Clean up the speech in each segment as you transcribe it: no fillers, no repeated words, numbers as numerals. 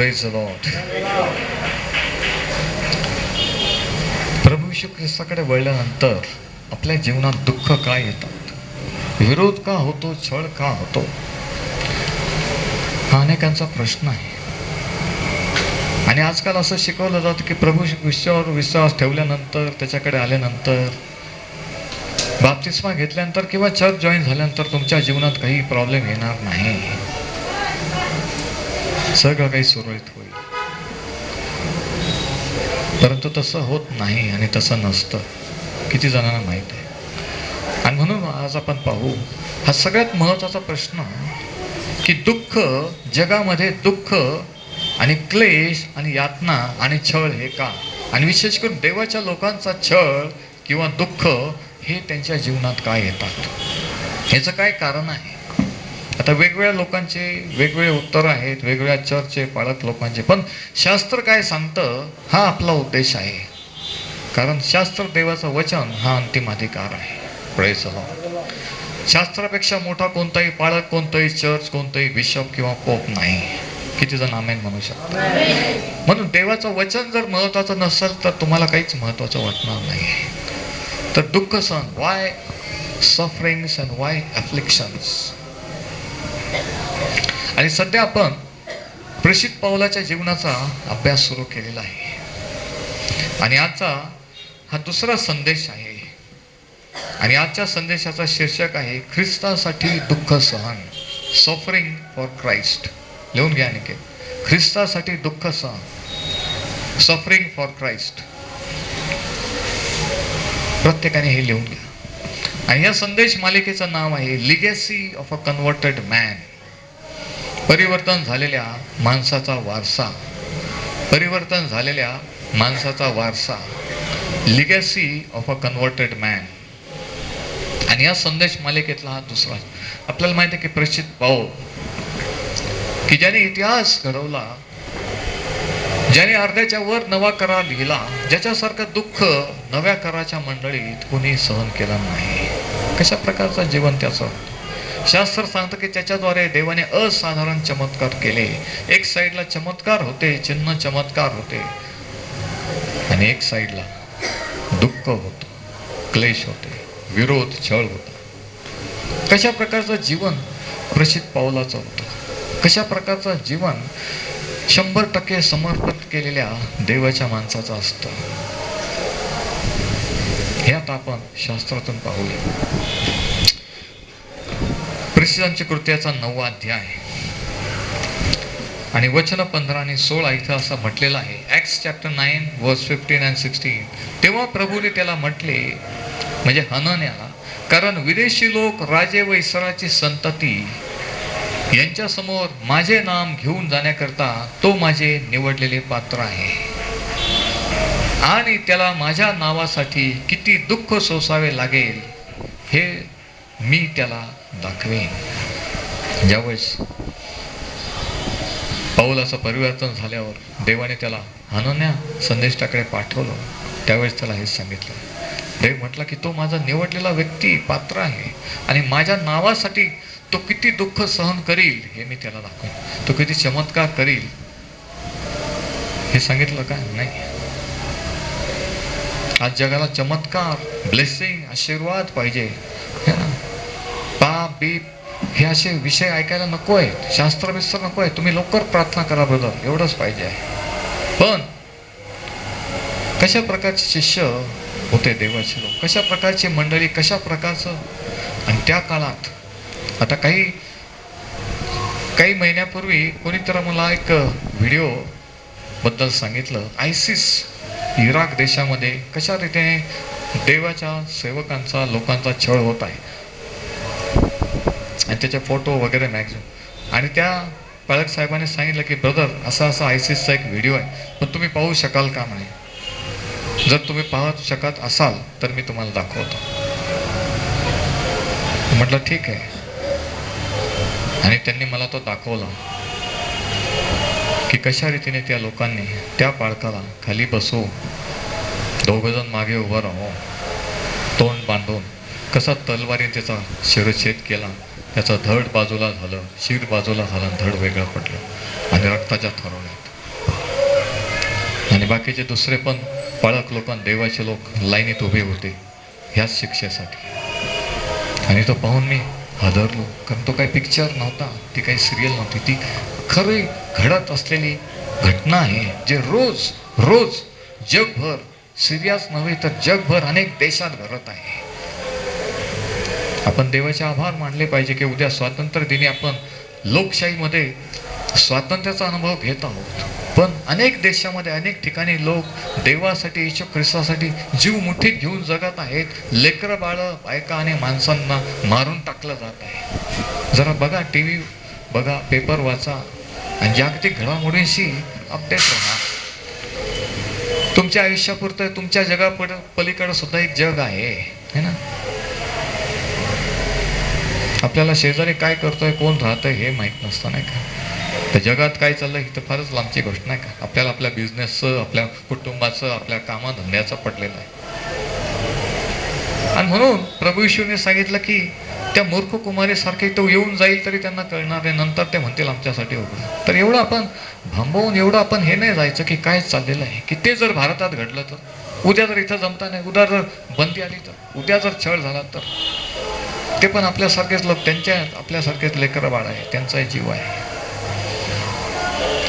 Praise the Lord. प्रभू येशू ख्रिस्ताकडे वळल्यानंतर आपल्या जीवनात दुःख का येतात, विरोध का होतो, छळ का होतो, हा अनेकांचा प्रश्न आहे. आणि आजकाल असं शिकवलं जातं की प्रभू ख्रिस्तावर विश्वास ठेवल्यानंतर, त्याच्याकडे आल्यानंतर, बाप्तिस्मा घेतल्यानंतर किंवा चर्च जॉईन झाल्यानंतर तुमच्या जीवनात काही प्रॉब्लेम येणार नाही, सगळं काही सुरळीत होईल. परंतु तसं होत नाही आणि तसं नसतं, किती जणांना माहीत आहे. आणि म्हणून आज आपण पाहू हा सगळ्यात महत्त्वाचा प्रश्न की दुःख, जगामध्ये दुःख आणि क्लेश आणि यातना आणि छळ हे का, आणि विशेष करून देवाच्या लोकांचा छळ किंवा दुःख हे त्यांच्या जीवनात का येतात, याचं काय कारण आहे. आता वेगवेगळ्या लोकांचे वेगवेगळे उत्तर आहेत, वेगवेगळ्या चर्चचे पाळक लोकांचे, पण शास्त्र काय सांगतं हा आपला उद्देश आहे. कारण शास्त्र, देवाचं वचन हा अंतिम अधिकार आहे. Praise the Lord. शास्त्रापेक्षा मोठा कोणताही पाळक, कोणताही चर्च, कोणताही बिशप किंवा पोप नाही. किती जण आमेन म्हणू शकतात. म्हणून देवाचं वचन जर महत्वाचं नसेल तर तुम्हाला काहीच महत्वाचं वाटणार नाही. तर दुःख सहन, वाय सफरिंग्स अँड वाय अफ्लिक्शन्स. आणि सध्या आपण प्रेषित पौलाच्या जीवनाचा अभ्यास सुरू केलेला आहे. आणि आजचा हा दुसरा संदेश आहे. आणि आजच्या संदेशाचा शीर्षक आहे ख्रिस्तासाठी दुःख सहन, सफरिंग फॉर क्राइस्ट. लिहून घ्या निके, ख्रिस्तासाठी दुःख सहन, सफरिंग फॉर क्राइस्ट. प्रत्येकाने हे लिहून घ्या. आणि या संदेश मालिकेचं नाव आहे legacy of a converted man. परिवर्तन झालेल्या माणसाचा वारसा, परिवर्तन झालेल्या माणसाचा वारसा, legacy of a converted man. आणि या संदेश मालिकेतला हा दुसरा. आपल्याला माहिती आहे की प्रेषित पौल, की ज्याने इतिहास घडवला, ज्याने अर्ध्याच्या वर नवा करार लिहिला, ज्याच्यासारखं दुःख नव्या कराच्या मंडळीत कोणी सहन केलं नाही. कशा प्रकारचं जीवन त्याचं. शास्त्र सांगतं की त्याच्याद्वारे देवाने असाधारण चमत्कार केले. एक साईडला चमत्कार होते, चिन्ह चमत्कार होते, आणि एक साईडला दुःख होतं, क्लेश होते, विरोध, छळ होता. कशा प्रकारचं जीवन प्रेषित पौलाचं होतं, कशा प्रकारचं जीवन 100% समर्पित केलेल्या देवाच्या माणसाचं असतं, हे आता आपण शास्त्रातून पाहूया. प्रेषितांच्या कृत्याचा 9वा अध्याय आणि वचन 15 आणि 16 इथं असं म्हटलेलं आहे. ॲक्ट्स चॅप्टर 9 वर्स 15 and 16. तेव्हा प्रभूने त्याला म्हटले, म्हणजे हनन्याला, कारण विदेशी लोक, राजे व इस्रायलची संतती यांच्यासमोर माझे नाम घेऊन जाण्याकरता तो माझे निवडलेले पात्र आहे, आणि त्याला माझ्या नावासाठी किती दुःख सोसावे लागेल हे मी त्याला दाखवेन. ज्यावेळेस पौलाचं परिवर्तन झाल्यावर देवाने त्याला हनन्या संदेष्टाकडे पाठवलं, त्यावेळेस त्याला हेच सांगितलं. देव म्हटलं की तो माझा निवडलेला व्यक्ती, पात्र आहे, आणि माझ्या नावासाठी तो किती दुःख सहन करील हे मी त्याला दाखवेन. तो किती चमत्कार करील हे सांगितलं का? नाही. आज जगाला चमत्कार, ब्लेसिंग, आशीर्वाद पाहिजे. पाप बीप हे असे विषय ऐकायला नको आहे, शास्त्र बिस्त्र नको आहे. तुम्ही लवकर प्रार्थना करा ब्रदर, एवढंच पाहिजे आहे. पण कशा प्रकारचे शिष्य होते देवाचे लोक, कशा प्रकारची मंडळी, कशा प्रकारचं. आणि त्या काळात आता काही महिन्यापूर्वी कोणीतरी मला एक व्हिडिओ बद्दल सांगितलं. आयसिस इराक देशामध्ये कशा रीतीने देवाच्या सेवकांचा, लोकांचा छळ होत आहे, आणि त्याचे फोटो वगैरे मॅक्झिमम. आणि त्या पाळक साहेबांनी सांगितलं की ब्रदर असा असा आयसिसचा एक व्हिडिओ आहे, पण तुम्ही पाहू शकाल का म्हणे. जर तुम्ही पाहू शकत असाल तर मी तुम्हाला दाखवतो. म्हटलं ठीक आहे. आणि त्यांनी मला तो दाखवला की कशा रीतीने त्या लोकांनी त्या पाळकाला खाली बसवून, दोघंजण मागे उभं राहून, तोंड बांधून, कसा तलवारीने त्याचा शिरच्छेद केला. त्याचं धड बाजूला झालं, शिर बाजूला झालं, धड वेगळं पडलं, आणि रक्ताच्या थरोळ्यात. आणि बाकीचे दुसरे पण पळक लोक, देवाचे लोक लाईनीत उभे होते ह्याच शिक्षेसाठी. आणि तो पाहून मी हादरलो, कारण तो काही पिक्चर नव्हता, ती काही सिरियल नव्हती, ती खरी घडत असलेली घटना आहे, जे रोज रोज जगभर, सिरियाच नव्हे तर जगभर अनेक देशात घडत आहे. आपण देवाचे आभार मानले पाहिजे की उद्या स्वातंत्र्य दिनी आपण लोकशाहीमध्ये स्वातंत्र्याचा अनुभव घेत आहोत. पण अनेक देशामध्ये, अनेक ठिकाणी लोक देवासाठी, येशू ख्रिस्तासाठी जीव मुठीत घेऊन जगत आहेत. लेकरं, बाळं, बायका आणि माणसांना मारून टाकलं जात आहे. जरा बघा, टीव्ही बघा, पेपर वाचा आणि जागतिक घडामोडींशी अपडेट राहा. तुमच्या आयुष्यापुरतं, तुमच्या पलीकडे सुद्धा एक जग आहे, है ना? आपल्याला शेजारी काय करतोय, कोण राहतंय हे माहीत नसतं, नाही का? तर जगात काय चाललंय ही तर फारच लांबची गोष्ट, नाही का? आपल्याला आपल्या बिझनेसचं, आपल्या कुटुंबाचं, आपल्या कामाधंद्याचं पडलेलं आहे. आणि म्हणून प्रभू येशूने सांगितलं की त्या मूर्ख कुमारीसारखे तो येऊन जाईल तरी त्यांना कळणार नाही, नंतर ते म्हणतील आमच्यासाठी उघडा. तर एवढं आपण भांबवून, एवढं आपण हे नाही जायचं की काय चाललेलं आहे, की ते जर भारतात घडलं तर, उद्या जर इथं जमता नाही, उद्या जर बंदी आली तर, उद्या जर छळ झाला तर, ते पण आपल्यासारखेच लोक, त्यांच्या आपल्यासारखेच लेकरं बाळ आहे, त्यांचाही जीव आहे.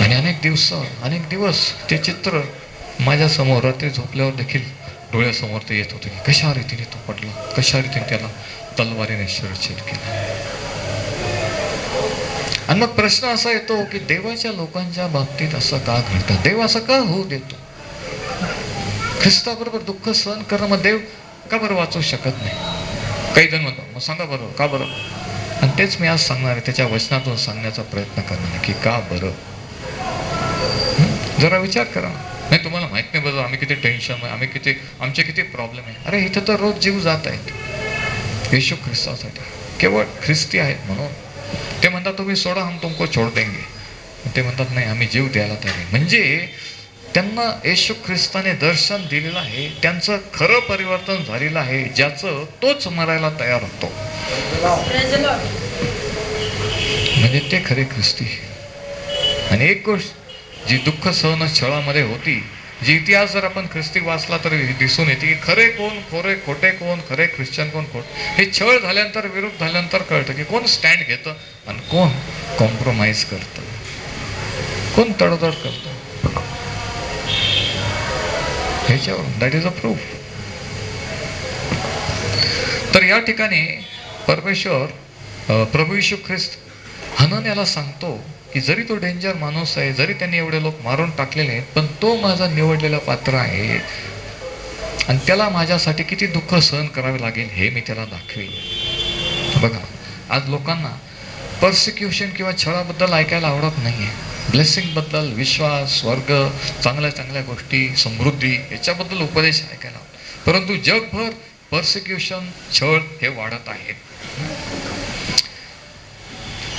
आणि अनेक दिवस ते चित्र माझ्या समोर रात्री झोपल्यावर देखील डोळ्यासमोर ते येत होते की कशा रीतीने तो पडला, कशा रीतीने त्याला तलवारीने शिरच्छेद केला. आणि मग प्रश्न असा येतो की देवाच्या लोकांच्या बाबतीत असं का घडतं? देव असं का होऊ देतो? ख्रिस्ताबरोबर दुःख सहन करणं, मग देव का बरं वाचू शकत नाही? काही जण म्हणतो, मग सांगा बरं का बरं? आणि तेच मी आज सांगणार आहे, त्याच्या वचनातून सांगण्याचा प्रयत्न करणार आहे की का बरं. जरा विचार करा. नाही, तुम्हाला माहित नाही बरं आम्ही किती टेन्शन आहे, आमचे किती प्रॉब्लेम आहे. अरे इथं तर रोज जीव जात आहेत येशू ख्रिस्तासाठी, केवळ ख्रिस्ती आहेत म्हणून. ते म्हणतात तुम्ही सोडा, हम तुमको छोड़ देंगे. ते म्हणतात नाही, आम्ही जीव द्यायला तयार आहे. म्हणजे त्यांना येशू ख्रिस्ताने दर्शन दिलेलं आहे, त्यांचं खरं परिवर्तन झालेलं आहे, ज्याचं तोच मरायला तयार होतो. म्हणजे ते खरे ख्रिस्ती. आणि एक गोष्ट जी दुःख सहन छळामध्ये होती, जी इतिहास जर आपण ख्रिस्ती वाचला तर दिसून येते की खरे कोण, खोटे कोण, खरे ख्रिश्चन कोण, हे छळ झाल्यानंतर, विरोध झाल्यानंतर कळतं की कोण स्टँड घेतं आणि कोण कॉम्प्रोमाइज करतं, कोण तडजोड करतं. ह्याच्यावर दॅट इज अ प्रूफ. तर या ठिकाणी परमेश्वर, प्रभू येशू ख्रिस्त हनन्याला सांगतो की जरी तो डेंजर माणूस आहे, जरी त्यांनी एवढे लोक मारून टाकलेले आहेत, पण तो माझा निवडलेला पात्र आहे आणि त्याला माझ्यासाठी किती दुःख सहन करावे लागेल हे मी त्याला दाखवेल. बघा, आज लोकांना पर्सिक्युशन किंवा छळाबद्दल ऐकायला आवडत नाहीये. ब्लेसिंग बद्दल, विश्वास, स्वर्ग, चांगल्या चांगल्या गोष्टी, समृद्धी याच्याबद्दल उपदेश ऐकायला, परंतु जगभर पर्सिक्युशन, छळ हे वाढत आहेत.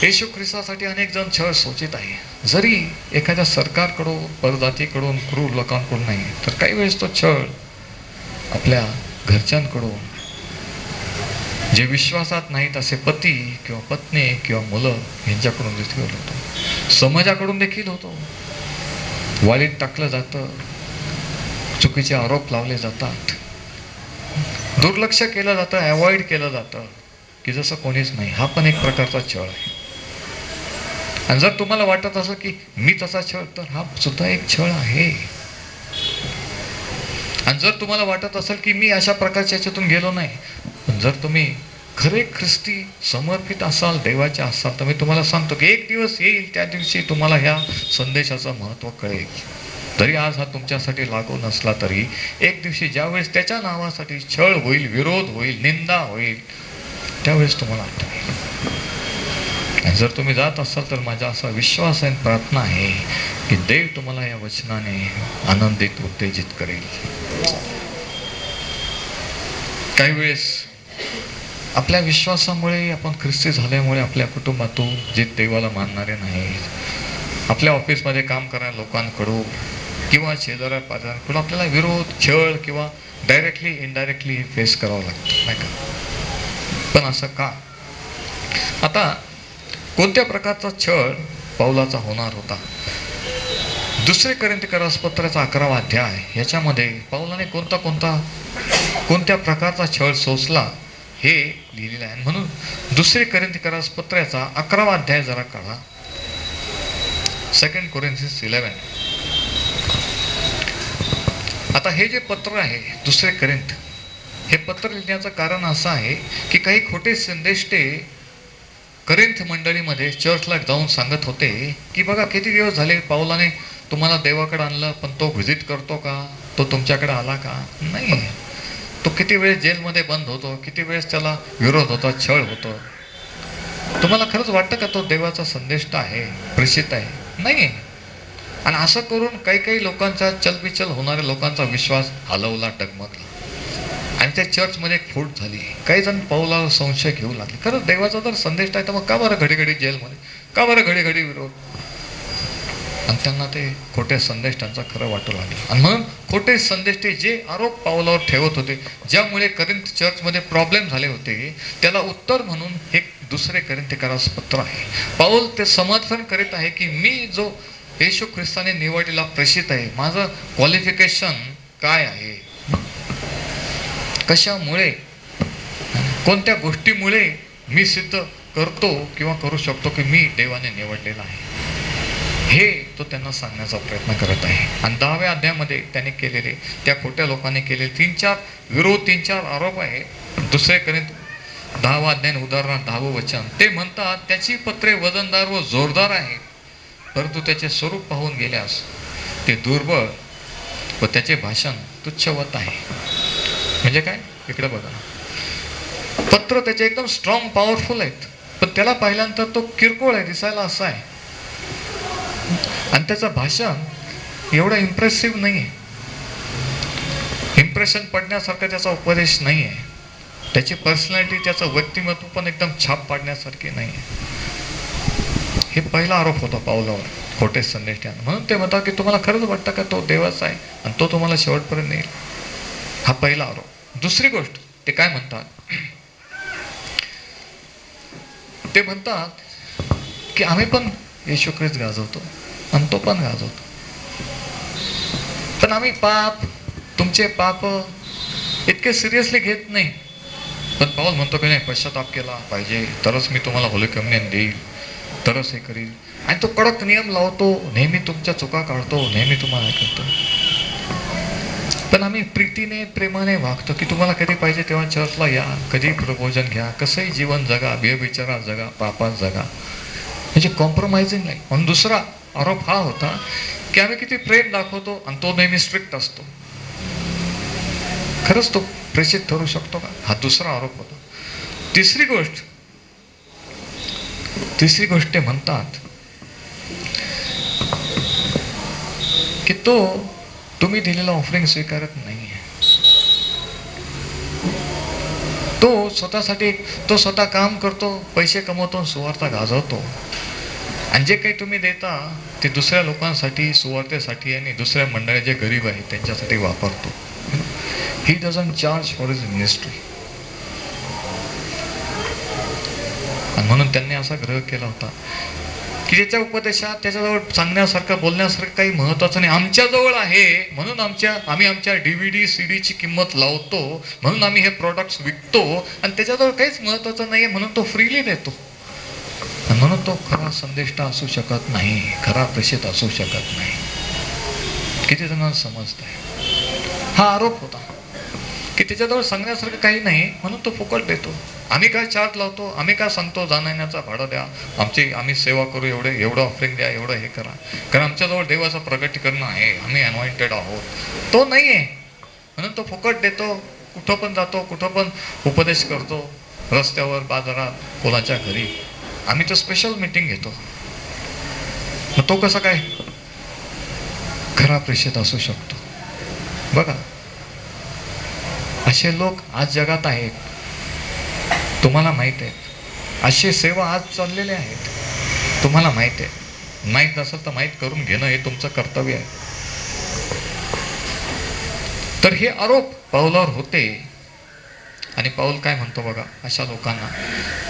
येशू ख्रिस्तासाठी अनेक जण छळ सोचित आहे. जरी एखाद्या सरकारकडून, परजातीकडून, क्रूर लोकांकडून नाही, तर काही वेळेस तो छळ आपल्या घरच्यांकडून, जे विश्वासात नाहीत असे पती किंवा पत्नी किंवा मुलं यांच्याकडून देखील होतो. समाजाकडून देखील होतो. वालीत टाकलं जातं, चुकीचे आरोप लावले जातात, दुर्लक्ष केलं जातं, अवॉइड केलं जातं की जसं कोणीच नाही. हा पण एक प्रकारचा छळ आहे. आणि जर तुम्हाला वाटत असं की मी तसा छळ, तर हा सुद्धा एक छळ आहे. आणि जर तुम्हाला वाटत असेल की मी अशा प्रकारच्या याच्यातून गेलो नाही, पण जर तुम्ही खरे ख्रिस्ती समर्पित असाल, देवाचे असाल, तर मी तुम्हाला सांगतो की एक दिवस येईल, त्या दिवशी तुम्हाला ह्या संदेशाचं महत्त्व कळेल. जरी आज हा तुमच्यासाठी लागू नसला तरी एक दिवशी ज्यावेळेस त्याच्या नावासाठी छळ होईल, विरोध होईल, निंदा होईल, त्यावेळेस तुम्हाला आठवेल. आणि जर तुम्ही जात असाल तर माझा असा विश्वास आणि प्रार्थना आहे की देव तुम्हाला या वचनाने आनंदित, उत्तेजित करेल. काही वेळेस आपल्या विश्वासामुळे, आपण ख्रिस्ती झाल्यामुळे आपल्या कुटुंबातून जे देवाला मानणारे नाहीत, आपल्या ऑफिसमध्ये काम करणाऱ्या लोकांकडून किंवा शेजाऱ्या पाजाऱ्यांकडून आपल्याला विरोध, छळ किंवा डायरेक्टली इनडायरेक्टली फेस करावं लागतं, नाही का? पण असं का? आता कोणत्या प्रकारचा छळ पौलाचा होणार होता? दुसरे कोरिंथियस पत्राचा 11वा अध्याय, याच्यामध्ये पौलाने कोणत्या प्रकारचा छळ सोसला हे लिहिलेलं आहे. म्हणून दुसरे कोरिंथियस पत्राचा 11वा अध्याय जरा काढा. 2 Corinthians 11. आता हे जे पत्र आहे दुसरे कोरिंथ, हे पत्र लिहिण्याचं कारण असं आहे की काही खोटे संदेष्टे कोरिंथ मंडळीमध्ये चर्चला जाऊन सांगत होते की बघा किती दिवस झाले पौलाने तुम्हाला देवाकडे आणलं, पण तो व्हिजिट करतो का? तो तुमच्याकडे आला का? नाही. तो किती वेळेस जेलमध्ये बंद होतो, किती वेळेस त्याला विरोध होतो, छळ होतो. तुम्हाला खरंच वाटतं का तो देवाचा संदेष्टा आहे, प्रेषित आहे? नाही. आणि असं करून काही लोकांचा, चलबिचल होणाऱ्या लोकांचा विश्वास हलवला, डगमगला, आणि त्या चर्चमध्ये एक फूट झाली. काही जण पौलावर संशय घेऊ लागले. खरंच देवाचा जर संदेश आहे तर मग का बरं घडी घडी जेलमध्ये, का बरं घडी घडी विरोध? आणि त्यांना ते खोटे संदेश त्यांचा खरं वाटू लागले. आणि म्हणून खोटे संदेश ते जे आरोप पौलावर ठेवत होते, ज्यामुळे कोरिंथ चर्चमध्ये प्रॉब्लेम झाले होते, त्याला उत्तर म्हणून हे दुसरे कोरिंथियस पत्र आहे. पौल ते समर्थन करीत आहे की मी जो येशू ख्रिस्ताने निवडलेला प्रेषित आहे, माझं क्वालिफिकेशन काय आहे, कशामुळे, कोणत्या गोष्टीमुळे मी सिद्ध करतो किंवा करू शकतो की मी देवाने निवडलेला आहे, हे तो त्यांना सांगण्याचा प्रयत्न करत आहे. आणि 10व्या अध्यायामध्ये त्याने केलेले, त्या खोट्या लोकांनी केलेले 3-4 आरोप आहे. दुसरे कोरिंथ 10वा अध्याय, उदाहरणार्थ 10वं वचन, ते म्हणतात त्याची पत्रे वजनदार व जोरदार आहेत, परंतु त्याचे स्वरूप पाहून गेल्यास ते दुर्बळ व त्याचे भाषण तुच्छवत आहे. म्हणजे काय? इकडे बघा, पत्र त्याचे एकदम स्ट्रॉंग, पॉवरफुल आहेत, पण त्याला पाहिल्यानंतर तो किरकोळ आहे, दिसायला असा आहे. आणि त्याचं भाषण एवढं इम्प्रेसिव्ह नाही आहे, इम्प्रेशन पडण्यासारखा त्याचा उपदेश नाही आहे. त्याची पर्सनॅलिटी, त्याचं व्यक्तिमत्व पण एकदम छाप पाडण्यासारखे नाही आहे. हे पहिला आरोप होता पौलावर, खोटे संदेश द्या. म्हणून ते म्हणतात की तुम्हाला खरंच वाटतं का तो देवाचा आहे आणि तो तुम्हाला शेवटपर्यंत नेईल? हा पहिला आरोप. दुसरी गोष्ट ते काय म्हणतात, ते म्हणतात की आम्ही पण येशू ख्रिस्त गाजवतो आणि तो पण गाजवतो, पण आम्ही तुमचे पाप इतके सिरियसली घेत नाही. पण पौल म्हणतो की नाही, पश्चाताप केला पाहिजे, तरच मी तुम्हाला होली कम्युनियन देईल, तरच हे करील. आणि तो कडक नियम लावतो, नेहमी तुमच्या चुका काढतो, नेहमी तुम्हाला करतो. पण आम्ही प्रीतीने, प्रेमाने वागतो की तुम्हाला कधी पाहिजे तेव्हा चर्चला या, कधी प्रबोधन घ्या, कसंही जीवन जगा, बेविचारात जगा, पापात जगा, म्हणजे कॉम्प्रोमाइजिंग नाही. म्हणून दुसरा आरोप हा होता की आम्ही किती प्रेम दाखवतो आणि तो नेहमी स्ट्रिक्ट असतो. खरंच तो प्रेषित ठरू शकतो का? हा दुसरा आरोप होता. तिसरी गोष्ट ते म्हणतात की तो तुम्ही दिलेला ऑफरिंग स्वीकारत नाही. तो स्वतः काम करतो, पैसे कमवतो, सुवार्ता गाजवतो, आणि जे काही तुम्ही देता ते दुसऱ्या लोकांसाठी, सुवार्तेसाठी आणि दुसऱ्या मंडळी जे गरीब आहेत त्यांच्यासाठी वापरतो. He doesn't charge for his ministry. आणि म्हणून त्यांनी असा ग्रह केला होता की त्याच्या उपदेशात, त्याच्याजवळ सांगण्यासारखं, बोलण्यासारखं काही महत्वाचं नाही. आमच्याजवळ आहे म्हणून आम्ही आमच्या DVD CD ची किंमत लावतो, म्हणून आम्ही हे प्रोडक्ट्स विकतो, आणि त्याच्याजवळ काहीच महत्वाचं नाहीये म्हणून तो फ्रीली देतो. आणि म्हणून तो खरा संदेष्टा असू शकत नाही, खरा प्रेषित असू शकत नाही. किती जणांना समजत आहे? हा आरोप होता की त्याच्याजवळ सांगण्यासारखं काही नाही म्हणून तो फुकट देतो. आम्ही काय चार्ज लावतो, आम्ही काय सांगतो जाण्याचा भाडं द्या, आम्ही सेवा करू, एवढं ऑफरिंग द्या, एवढं हे करा, कारण आमच्याजवळ देवाचं प्रगटीकरण आहे, आम्ही अनॉइंटेड आहोत. तो नाही आहे म्हणून तो फुकट देतो, कुठं पण जातो, कुठं पण उपदेश करतो, रस्त्यावर, बाजारात, कोणाच्या घरी. आम्ही तर स्पेशल मीटिंग घेतो. मग तो कसा काय खरा प्रेषित असू शकतो? बघा, असे लोक आज जगात आहेत, तुम्हाला माहित आहे. अशी सेवा आज चाललेले आहेत, तुम्हाला माहित आहे. माहीत नसेल तर माहीत करून घेणं हे तुमचं कर्तव्य आहे. तर हे आरोप पौलावर होते. आणि पौल काय म्हणतो बघा अशा लोकांना,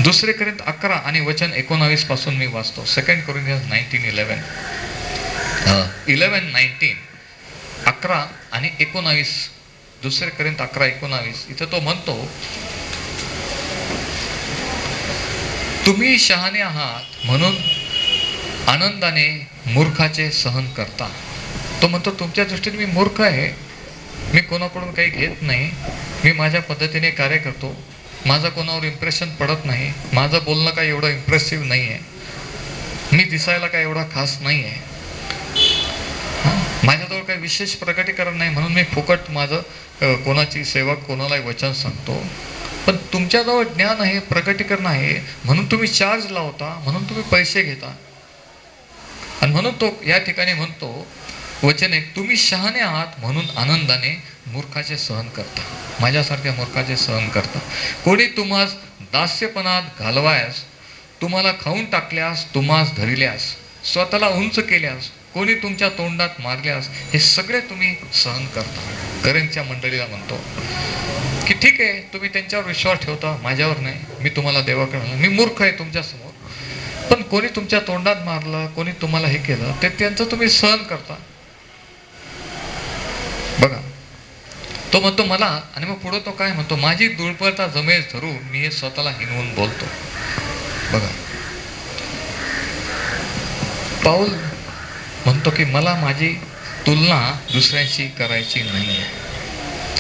दुसरे कोरिंथ 11 आणि वचन 19 पासून मी वाचतो. 2 Corinthians 19:11. 11:19 11 आणि 19, 2 कोरिंथ 11:19 इथं तो म्हणतो, तुम्ही शहाणे आहात म्हणून आनंदाने मूर्खाचे सहन करता. तो म्हणतो तुमच्या दृष्टीने मी मूर्ख आहे, मी कोणाकडून काही घेत नाही, मी माझ्या पद्धतीने कार्य करतो, माझं कोणावर इम्प्रेशन पडत नाही, माझं बोलणं काही एवढं इम्प्रेसिव्ह नाही आहे, मी दिसायला काही एवढा खास नाही आहे, माझ्याजवळ काही विशेष प्रकटीकरण नाही म्हणून मी फुकट माझं कोणाची सेवा कोणालाही वचन सांगतो. पण तुमच्याजवळ ज्ञान आहे, प्रकटीकरण आहे म्हणून तुम्ही चार्ज लावता, म्हणून तुम्ही पैसे घेता. आणि म्हणून तो या ठिकाणी म्हणतो वचन एक, तुम्ही शहाणे आहात म्हणून आनंदाने मूर्खाचे सहन करता, माझ्यासारख्या मूर्खाचे सहन करता. कोणी तुम्हास दास्यपणात घालवायास, तुम्हाला खाऊन टाकल्यास, तुम्हास धरिल्यास, स्वतःला उंच केल्यास, कोणी तुमच्या तोंडात मारल्यास, हे सगळे तुम्ही सहन करता. करेंच्या मंडळीला म्हणतो की ठीक आहे, तुम्ही त्यांच्यावर विश्वास ठेवता, माझ्यावर नाही, मी तुम्हाला देवाकडे, मी मूर्ख आहे तुमच्या समोर, पण कोणी तुमच्या तोंडात मारलं, कोणी तुम्हाला हे केलं, ते त्यांचं तुम्ही सहन करता. बघा, तो म्हणतो मला, आणि मग पुढे तो काय म्हणतो, माझी दुर्बलता जमेस धरून मी हे स्वतःला हिनवून बोलतो. बघा, पाऊल म्हणतो की मला माझी तुलना दुसऱ्यांशी करायची नाही.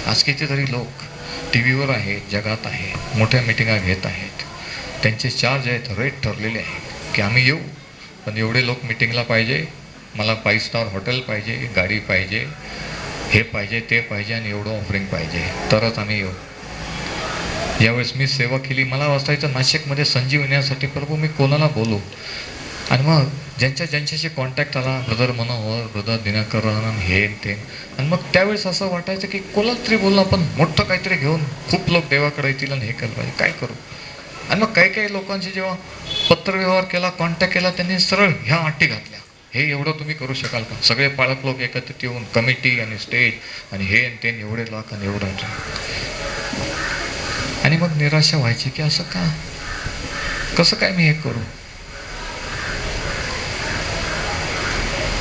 आज कितीतरी लोक टीव्हीवर आहेत, जगात आहेत, मोठ्या मिटिंगा घेत आहेत, त्यांचे चार्ज आहेत, रेट ठरलेले आहेत की आम्ही येऊ, पण एवढे लोक मिटिंगला पाहिजे, मला 5 स्टार हॉटेल पाहिजे, गाडी पाहिजे, हे पाहिजे, ते पाहिजे, आणि एवढं ऑफरिंग पाहिजे, तरच आम्ही येऊ. यावेळेस मी सेवा केली, मला वाचायचं नाशिकमध्ये संजीवण्यासाठी, प्रभू मी कोणाला बोलू? आणि मग ज्यांच्याशी कॉन्टॅक्ट आला, ब्रदर मनोहर, ब्रदर दिनकर, हे ते, आणि मग त्यावेळेस असं वाटायचं की कोणाला तरी बोलणं, आपण मोठं काहीतरी घेऊन खूप लोक देवाकडे येतील आणि हे केलं पाहिजे, काय करू? आणि मग काही लोकांशी जेव्हा पत्रव्यवहार केला, कॉन्टॅक्ट केला, त्यांनी सरळ ह्या अटी घातल्या, हे एवढं तुम्ही करू शकाल का? सगळे पालक लोक एकत्रित येऊन कमिटी आणि स्टेज आणि हे आणि ते, एवढे लाख आणि एवढं. आणि मग निराशा व्हायची की असं का, कसं काय मी हे करू?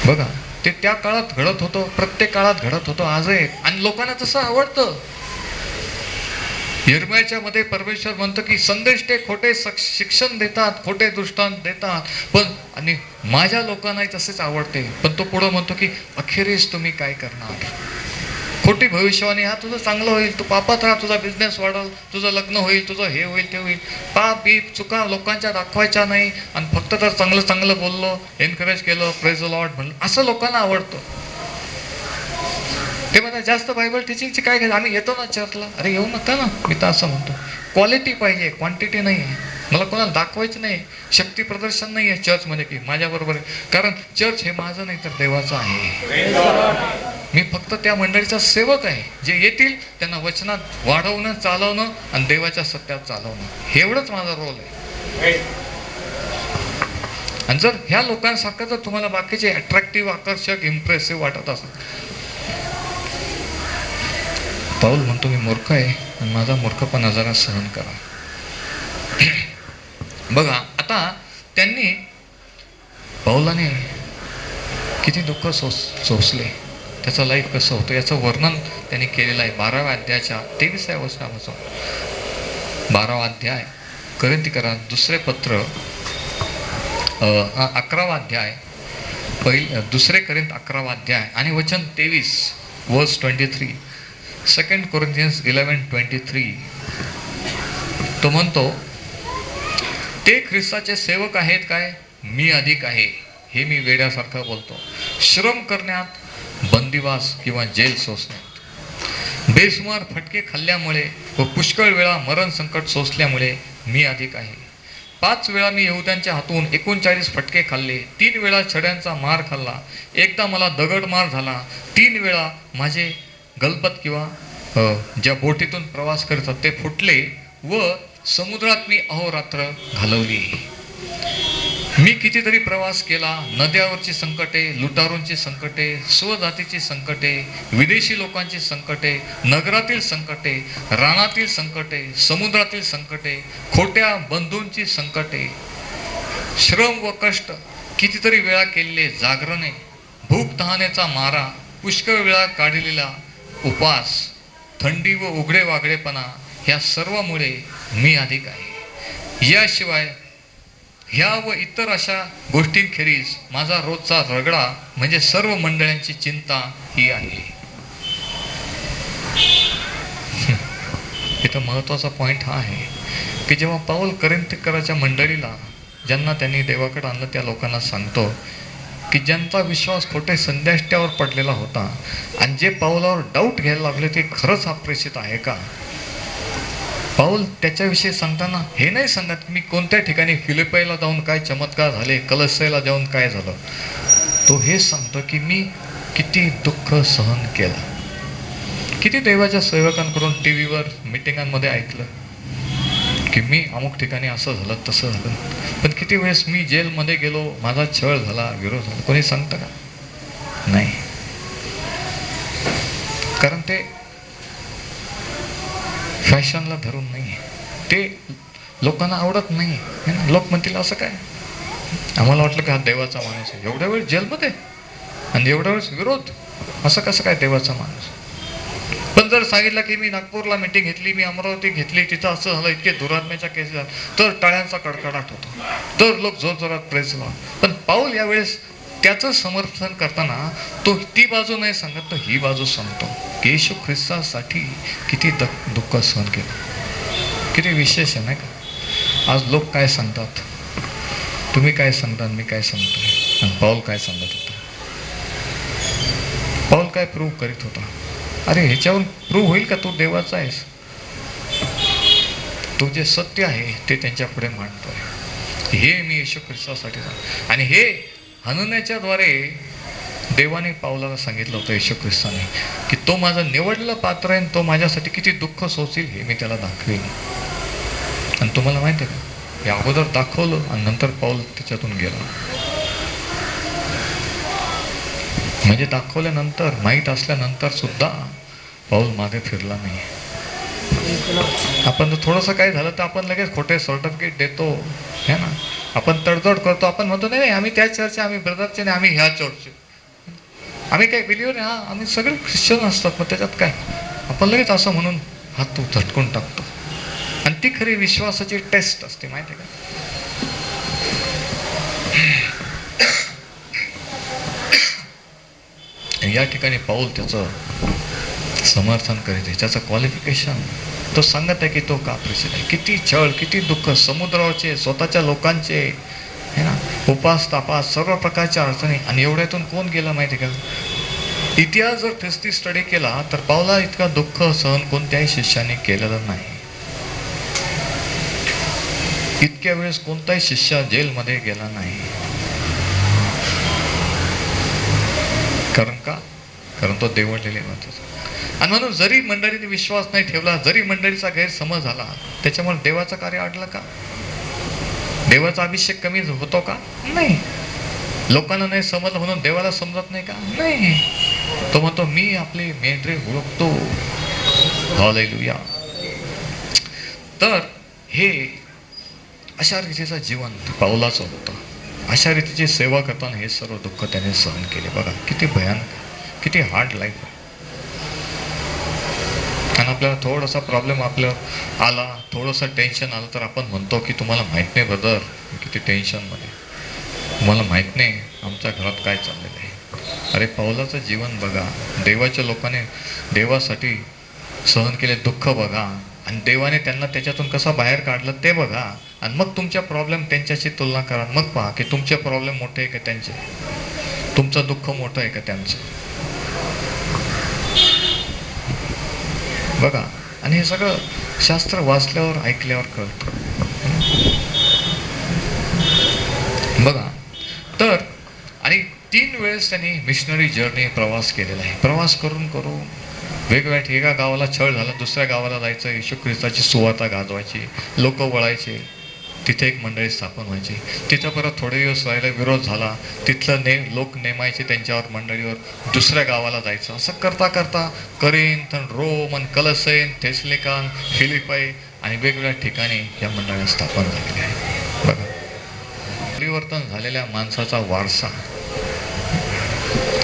बघा, ते त्या काळात घडत होतं, प्रत्येक काळात घडत होतं, आजही, आणि लोकांना तसं आवडतं. यिर्मयाच्या मध्ये परमेश्वर म्हणतो की संदेश ते खोटे शिक्षण देतात, खोटे दृष्टांत देतात, पण आणि माझ्या लोकांनाही तसेच आवडते. पण तो पुढं म्हणतो की अखेरीस तुम्ही काय करणार? खोटी भविष्यवाणी, हा तुझं चांगलं होईल, तू पापात राहा, तुझा बिझनेस वाढल, तुझं लग्न होईल, तुझं हे होईल, ते होईल. पाप बीप चुका लोकांच्या दाखवायच्या नाही, आणि फक्त तर चांगलं चांगलं बोललो, एनकरेज केलं, प्रेज द लॉर्ड म्हणलं, असं लोकांना आवडतं. ते म्हणतात जास्त बायबल टीचिंगची काय घ्यायचं, आम्ही येतो ना चर्चला. अरे येऊ नका ना, मी तर असं म्हणतो, क्वालिटी पाहिजे, क्वांटिटी नाही आहे. मला कोणाला दाखवायचं नाही, शक्ती प्रदर्शन नाही आहे चर्चमध्ये की माझ्याबरोबर आहे, कारण चर्च हे माझं नाही तर देवाचं आहे. मी फक्त त्या मंडळीचा सेवक आहे, जे येतील त्यांना वचनात वाढवणं, चालवणं आणि देवाच्या सत्यात चालवणं, एवढंच माझा रोल आहे. आणि जर ह्या लोकांसारखं जर तुम्हाला बाकीचे अट्रॅक्टिव्ह, आकर्षक, इम्प्रेसिव्ह वाटत असेल, पाऊल म्हणतो मी मूर्ख आहे आणि माझा मूर्खपणा जरा सहन करा. बघा, आता त्यांनी, पाऊलाने किती दुःख सोसले, त्याचं लाईफ कसं होतं याचं वर्णन त्यांनी केलेलं आहे 12व्या अध्यायाच्या 23व्या वचनापासून. 12वा अध्याय कोरिन्थीकरांत दुसरे पत्र, 11वा अध्याय, दुसरे कोरिन्थ 11वा अध्याय आणि वचन 23 वर्स 23. 2 Corinthians 11:23. तो म्हणतो, ते ख्रिस्ताचे सेवक आहेत काय? मी अधिक आहे, हे मी वेड्यासारखं बोलतो. श्रम करण्यात, बंदिवास किंवा जेल सोसण्यात, बेसुमार फटके खाल्ल्यामुळे व पुष्कळ वेळा मरण संकट सोसल्यामुळे मी अधिक आहे. 5 वेळा मी यहुद्यांच्या हातून 39 फटके खाल्ले, 3 वेळा छड्यांचा मार खाल्ला, एकदा मला दगड मार झाला, 3 वेळा माझे गलबत किंवा ज्या बोटीतून प्रवास करतात ते फुटले, व समुद्रात मी अहोरात्र घालवली. मी कितीतरी प्रवास केला, नद्यावरची संकटे, लुटारूंची संकटे, स्वजातीची संकटे, विदेशी लोकांची संकटे, नगरातील संकटे, रानातील संकटे, समुद्रातील संकटे, खोट्या बंधूंची संकटे, श्रम व कष्ट, कितीतरी वेळा केलेले जागरणे, भूक भूक तहानेचा मारा, पुष्कळ वेळा काढलेला उपास, थंडी व उघडे वागडेपणा, ह्या सर्वामुळे मी अधिक आहे. याशिवाय ह्या व इतर अशा गोष्टींखेरीज माझा रोजचा रगडा म्हणजे सर्व मंडळींची चिंता ही आहे. इथं महत्वाचा पॉइंट हा आहे की जेव्हा पाऊल कोरिन्थकराच्या मंडळीला, ज्यांना त्यांनी देवाकडे आणलं, त्या लोकांना सांगतो की ज्यांचा विश्वास खोटे संदेष्ट्यावर पडलेला होता आणि जे पाऊलावर डाऊट घ्यायला लागले ते खरंच अप्रेषित आहे का. पाऊल त्याच्याविषयी सांगताना हे नाही सांगत मी कोणत्या ठिकाणी फिलिपाईला जाऊन काय चमत्कार झाले, कलस्सेला जाऊन काय झालं. तो हे सांगतो की मी किती दुःख सहन केलं. किती देवाच्या सेवकांकडून टीव्हीवर मीटिंगांमध्ये ऐकलं की मी अमुक ठिकाणी असं झालं तसं झालं, पण किती वेळेस मी जेलमध्ये गेलो, माझा छळ झाला, विरोध झाला. कोणी सांगतं का? नाही. कारण ते फॅशनला धरून नाही, ते लोकांना आवडत नाही. लोक म्हणतील असं काय, आम्हाला वाटलं की हा देवाचा माणूस आहे, एवढ्या वेळ जेलमध्ये आणि एवढ्या वेळेस विरोध, असं कसं काय देवाचा माणूस. पण जर सांगितलं की मी नागपूरला मीटिंग घेतली, मी अमरावती घेतली, तिथं असं झालं, इतके दुरात्म्याच्या केसेस झाल्या, तर टाळ्यांचा कडकडाट होतो, तर लोक जोरजोरात प्रेस लावा. पण पाऊल यावेळेस त्याचं समर्थन करताना तो ती बाजू नाही सांगत, तो ही बाजू सांगतो की येशू ख्रिस्तासाठी किती दुःख सहन केलं. किती विशेष आहे नाही का. आज लोक काय सांगतात, तुम्ही काय सांगता, मी काय सांगतोय, आणि पाऊल काय सांगत होता. पाऊल काय प्रूव्ह करीत होता. अरे ह्याच्यावरून प्रूव्ह होईल का तू देवाचा आहेस. तो जे सत्य आहे ते त्यांच्या पुढे मांडतोय, हे मी येशू ख्रिस्तासाठी. आणि हे हनन्याच्या द्वारे देवाने पावलाला सांगितलं होतं येशू ख्रिस्ताने की तो माझा निवडलेला पात्र आहे, तो माझ्यासाठी किती दुःख सोसेल हे मी त्याला दाखवेल. आणि तुम्हाला माहिती आहे का, हे अगोदर दाखवलं आणि नंतर पाऊल त्याच्यातून गेला. म्हणजे दाखवल्यानंतर, माहीत असल्यानंतर सुद्धा पाऊल मागे फिरला नाही. आपण थोडंसं काय झालं तर आपण लगेच खोटे सर्टिफिकेट देतो, है ना. आपण तडजोड करतो, आपण म्हणतो नाही आम्ही त्या चर्चचे, आम्ही ब्रदरचे नाही, आम्ही ह्या चर्चचे, आम्ही काय बिलिव्हर आहे. हा, आम्ही सगळे ख्रिश्चन असतात, मग त्याच्यात काय. आपण लगेच असं म्हणून हात झटकून टाकतो. आणि ती खरी विश्वासाची टेस्ट असते, माहिती आहे का. या ठिकाणी पाऊल त्याचं समर्थन करीत आहे, त्याचं क्वालिफिकेशन तो सांगत आहे की तो का प्रसिद्ध आहे. किती छळ, किती दुःख, समुद्रावरचे, स्वतःच्या लोकांचे, है ना, उपास तापास, सर्व प्रकारच्या अडचणी. आणि एवढ्यातून कोण गेला माहिती का. इतिहास जर ख्रिस्ती स्टडी केला तर पावला इतका दुःख सहन कोणत्याही शिष्याने केलेलं नाही. इतक्या वेळेस कोणताही शिष्य जेलमध्ये गेला नाही. कारण का, कारण तो देवळलेले महत्वाचा. आणि म्हणून जरी मंडळीने विश्वास नाही ठेवला, जरी मंडळीचा गैरसमज झाला, त्याच्यामुळे देवाचं कार्य अडलं का. देवाचा अभिषेक कमी होतो का. नाही. लोकांना नाही समजलं म्हणून देवाला समजत नाही का. नाही. तो म्हणतो मी आपले मेंढरे ओळखतो. हालेलुया. तर हे अशा रीतीचं जीवन पाऊलाचं होतं. अशा रीतीची सेवा करताना हे सर्व दुःख त्याने सहन केले. बघा किती भयानक, किती हार्ड लाईफ आहे. आणि आपल्याला थोडासा प्रॉब्लेम आपल्यावर आला, थोडंसं टेन्शन आलं तर आपण म्हणतो की तुम्हाला माहीत नाही ब्रदर किती टेन्शनमध्ये, तुम्हाला माहीत नाही आमच्या घरात काय चाललेलं आहे. अरे पाऊलाचं जीवन बघा, देवाच्या लोकांनी देवासाठी सहन केले दुःख बघा, आणि देवाने त्यांना त्याच्यातून कसं बाहेर काढलं ते बघा. आणि मग तुमच्या प्रॉब्लेम त्यांच्याशी तुलना करा, मग पहा की तुमचे प्रॉब्लेम मोठे आहे का त्यांचे, तुमचं दुःख मोठं आहे का त्यांचं. बघा. आणि हे सगळं शास्त्र वाचल्यावर ऐकल्यावर कळतं. बघा. तर आणि 3 वेळेस त्यांनी मिशनरी जर्नी प्रवास केलेला आहे. प्रवास करून करून वेगवेगळ्या, एका गावाला छळ झाला, दुसऱ्या गावाला जायचं, येशू ख्रिस्ताची सुवार्ता गाजवायची, लोक वळायचे, तिथे एक मंडळी स्थापन व्हायची. तिथं परत थोडे दिवस राहिला, विरोध झाला, तिथलं लोक नेमायचे त्यांच्यावर मंडळीवर, दुसऱ्या गावाला जायचं. असं करता करता करिंथ, रोम, कलसेन, थेसलिकान, फिलिपाई आणि वेगवेगळ्या ठिकाणी या मंडळ्या स्थापन झालेल्या आहेत. बघा, परिवर्तन झालेल्या माणसाचा वारसा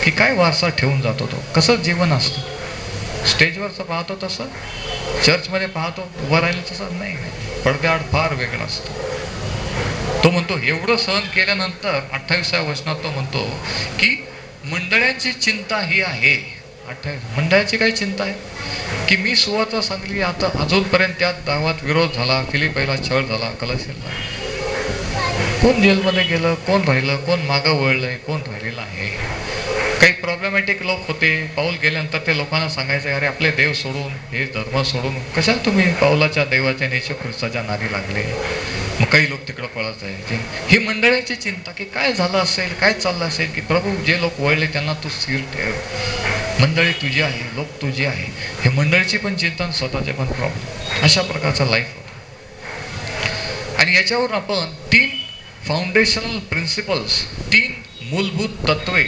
की काय वारसा ठेवून जातो तो, कसं जीवन असतं. स्टेजवरचं पाहतो तसं, चर्चमध्ये पाहतो उभं राहिलं तसं नाही, पडद्याआड फार वेगळं असतं. तो म्हणतो एवढं सहन केल्यानंतर 28व्या वचनात तो म्हणतो की मंडळांची चिंता ही आहे. 28 मंडळाची काय चिंता आहे की मी सुवार्ता सांगली, आता अजूनपर्यंत त्या गावात विरोध झाला, फिलिप्पीला छळ झाला, कलसीला कोण जेलमध्ये गेलं, कोण राहिलं, कोण मागं वळलंय, कोण राहिलेलं आहे. काही प्रॉब्लेमॅटिक लोक होते. पाऊल गेल्यानंतर ते लोकांना सांगायचं, अरे आपले देव सोडून, हे धर्म सोडून कशाला तुम्ही पाऊलाच्या देवाच्या येशू ख्रिस्ताच्या नादी लागले. मग काही लोक तिकडं पळत जायचे. ही मंडळीची चिंता की काय झालं असेल, काय चाललं असेल, की प्रभू जे लोक वळले त्यांना तू स्थिर ठेव. मंडळी तुझी आहे, लोक तुझे आहे. हे मंडळीची पण चिंता आणि स्वतःचे पण प्रॉब्लेम, अशा प्रकारचं लाईफ होतं. आणि याच्यावर आपण 3 फाउंडेशनल प्रिन्सिपल्स, 3 मूलभूत तत्वे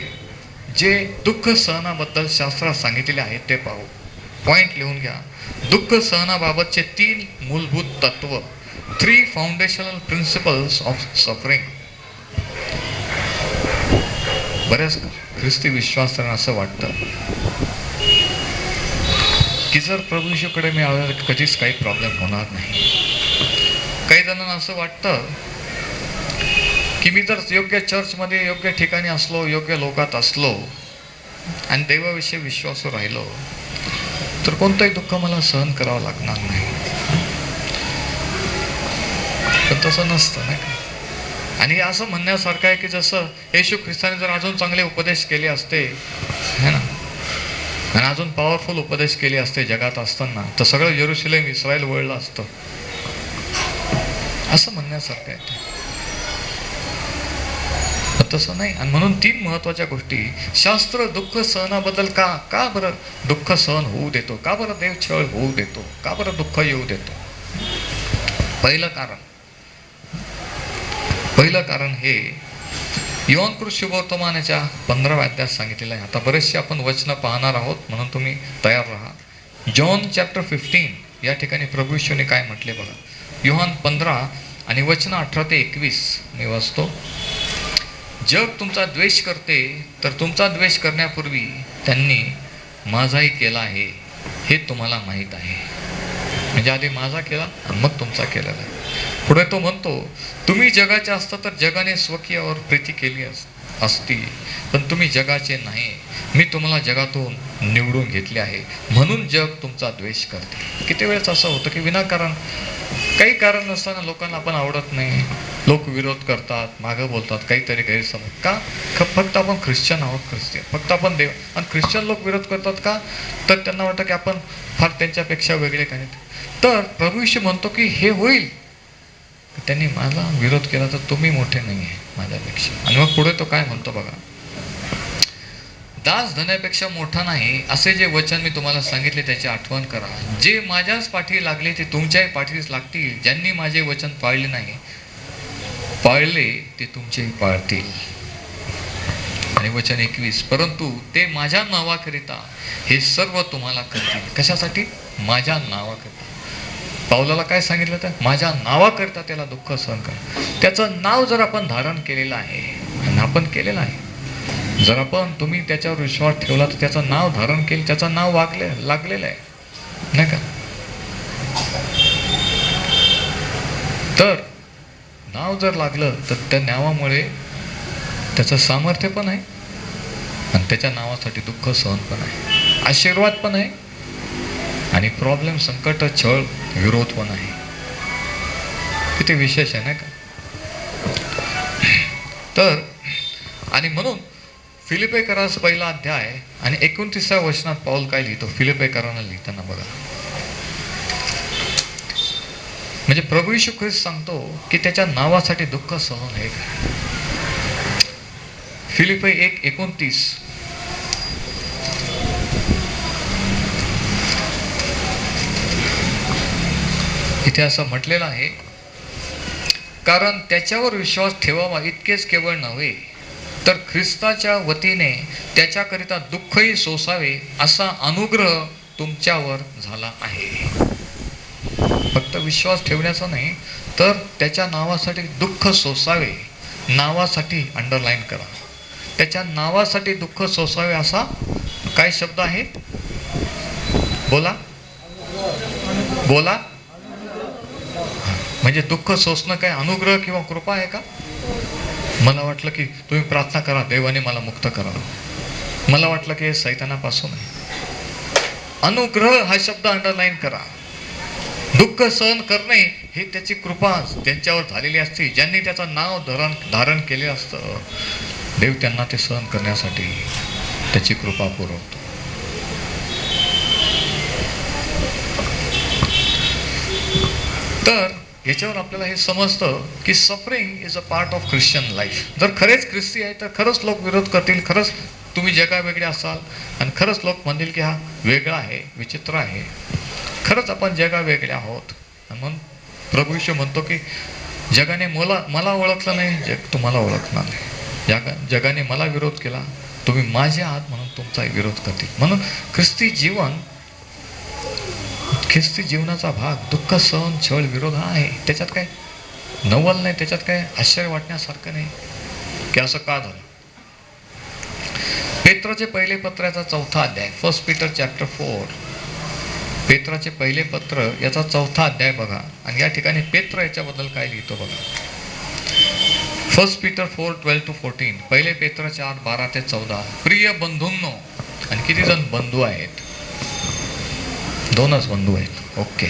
जे दुःख सहनाबद्दल शास्त्रात सांगितलेले आहेत ते पाहू. पॉइंट लिहून घ्या. दुःख सहनाबाबतचे 3 मूलभूत तत्व, 3 फाउंडेशनल प्रिन्सिपल्स ऑफ सफरिंग. बऱ्याच ख्रिस्ती विश्वासांना असं वाटतं की जर प्रभू येशूकडे मी आलो तर कधीच काही प्रॉब्लेम होणार नाही. काही जणांना असं वाटतं की मी जर योग्य चर्चमध्ये, योग्य ठिकाणी असलो, योग्य लोकात असलो आणि देवाविषयी विश्वास राहिलो तर कोणतंही दुःख मला सहन करावं लागणार नाही. पण तसं नसतं नाही का. आणि असं म्हणण्यासारखं आहे की जसं येशू ख्रिस्ताने जर अजून चांगले उपदेश केले असते है ना, आणि अजून पॉवरफुल उपदेश केले असते जगात असताना, तर सगळं यरूशलेम इस्रायल वळलं असतं, असं म्हणण्यासारखं आहे. तसं नाही. आणि म्हणून 3 महत्वाच्या गोष्टी. शास्त्र दुःख सहनाबद्दल का बरं दुःख सहन होऊ देतो, का बरं देव छळ होऊ देतो, का बरं दुःख येऊ देतो. पहिलं कारण हे योहान कृत शुभवर्तमानाच्या 15व्या अध्यायात सांगितलेलं आहे. आता बरेचसे आपण वचनं पाहणार आहोत, म्हणून तुम्ही तयार राहा. जॉन चॅप्टर 15 या ठिकाणी प्रभू येशूने काय म्हटले बघा. योहान 15 आणि वचन 18 ते 21 मी वाचतो. जग तुमचा द्वेष करते, तर तुमचा द्वेष करण्यापूर्वी त्यांनी माझाही केला आहे हे तुम्हाला माहीत आहे. म्हणजे आधी माझा केला आणि मग तुमचा केलेला आहे. पुढे तो म्हणतो, तुम्ही जगाचे असता तर जगाने स्वकीयावर प्रीती केली असती, पण तुम्ही जगाचे नाही. मी तुम्हाला जगातून निवडून घेतले आहे, म्हणून जग तुमचा द्वेष करते. किती वेळेस असं होतं की विनाकारण, काही कारण नसताना लोकांना आपण आवडत नाही, लोक विरोध करतात, मागं बोलतात, काहीतरी गैरसमज का, फक्त आपण ख्रिश्चन आहोत, ख्रिस्ती फक्त आपण देव. आणि ख्रिश्चन लोक विरोध करतात का, तर त्यांना वाटतं की आपण फार त्यांच्यापेक्षा वेगळे काही. तर प्रभू येशू म्हणतो की हे होईल, त्यांनी माझा विरोध केला तर तुम्ही मोठे नाही आहे माझ्यापेक्षा. आणि मग पुढे तो काय म्हणतो बघा. दास धन्यापेक्षा मोठा नाही, असे जे वचन मी तुम्हाला सांगितले त्याची आठवण करा. जे माझ्याच पाठी लागले ते तुमच्याही पाठीस लागतील. ज्यांनी माझे वचन पाळले नाही, पाळले ते तुमचेही पाळतील. आणि वचन 21, परंतु ते माझ्या नावाकरिता हे सर्व तुम्हाला करतील. कशासाठी? माझ्या नावाकरिता. पाऊलाला काय सांगितलं तर माझ्या नावाकरिता त्याला दुःख सहन करा. त्याचं नाव जर आपण धारण केलेलं आहे, आणि आपण केलेलं आहे, जर आपण तुम्ही त्याच्यावर विश्वास ठेवला तर त्याचं नाव धारण केलं, त्याचं नाव लागलेलं आहे नाही का. तर नाव जर लागलं तर त्या नावामुळे त्याचं सामर्थ्य पण आहे आणि त्याच्या नावासाठी दुःख सहन पण आहे, आशीर्वाद पण आहे आणि प्रॉब्लेम, संकट, छळ, विरोध पण आहे. किती विशेष आहे ना का. तर आणि म्हणून फिलिप्पीकरास 1 अध्याय आणि 29व्या वचनात पाऊल काय लिहितो फिलिप्पीकरांना लिहिताना बघा. म्हणजे प्रभू येशू ख्रिस्त सांगतो की त्याच्या नावासाठी दुःख सहन आहे. फिलिप्पी 1:29 इथे असं म्हटलेलं आहे, कारण त्याच्यावर विश्वास ठेवावा इतकेच केवळ नव्हे, तर ख्रिस्ताच्या वतीने त्याच्याकरिता दुःखही सोसावे असा अनुग्रह तुमच्यावर झाला आहे. फक्त विश्वास ठेवण्याचा नाही, तर त्याच्या नावासाठी दुःख सोसावे. नावासाठी अंडरलाईन करा. त्याच्या नावासाठी दुःख सोसावे असा काय शब्द आहे? बोला बोला. म्हणजे दुःख सोसणं काय अनुग्रह किंवा कृपा आहे का? मला वाटलं की तुम्ही प्रार्थना करा, देवाने मला मुक्त करा. मला वाटलं की हे सैतानापासून आहे. अनुग्रह हा शब्द अंडरलाईन करा. दुःख सहन करणे हे त्याची कृपा त्यांच्यावर झालेली असते. ज्यांनी त्याचं नाव धारण केले असतं, देव त्यांना ते सहन करण्यासाठी त्याची कृपा पुरवतो. तर याच्यावर आपल्याला हे समजतं की suffering is a part of Christian life. जर खरेच ख्रिस्ती आहे तर खरंच लोक विरोध करतील, खरंच तुम्ही जगावेगळे असाल आणि खरंच लोक म्हणतील की हा वेगळा आहे, विचित्र आहे. खरंच आपण जगावेगळे आहोत. म्हणून प्रभू येशू म्हणतो की जगाने मला ओळखलं नाही, जग तुम्हाला ओळखणार नाही. जगाने मला विरोध केला, तुम्ही माझे आहात म्हणून तुमचा विरोध करतील. म्हणून ख्रिस्ती जीवनाचा भाग दुःख सहन छळ विरोध हा आहे. त्याच्यात काय नवल नाही, त्याच्यात काय आश्चर्य वाटण्यासारखं नाही की असं का झालं. पेत्राचे पहिले पत्राचा 4था अध्याय, 1 पीटर चॅप्टर 4, पेत्राचे पहिले पत्र याचा 4था अध्याय बघा. आणि या ठिकाणी पेत्र याच्याबद्दल काय लिहितो बघा. 1 पीटर 4:12-14. पहिले पेत्र 4:12-14. प्रिय बंधूंनो, आणि किती जण बंधू आहेत? 2च बंधू आहेत. ओके.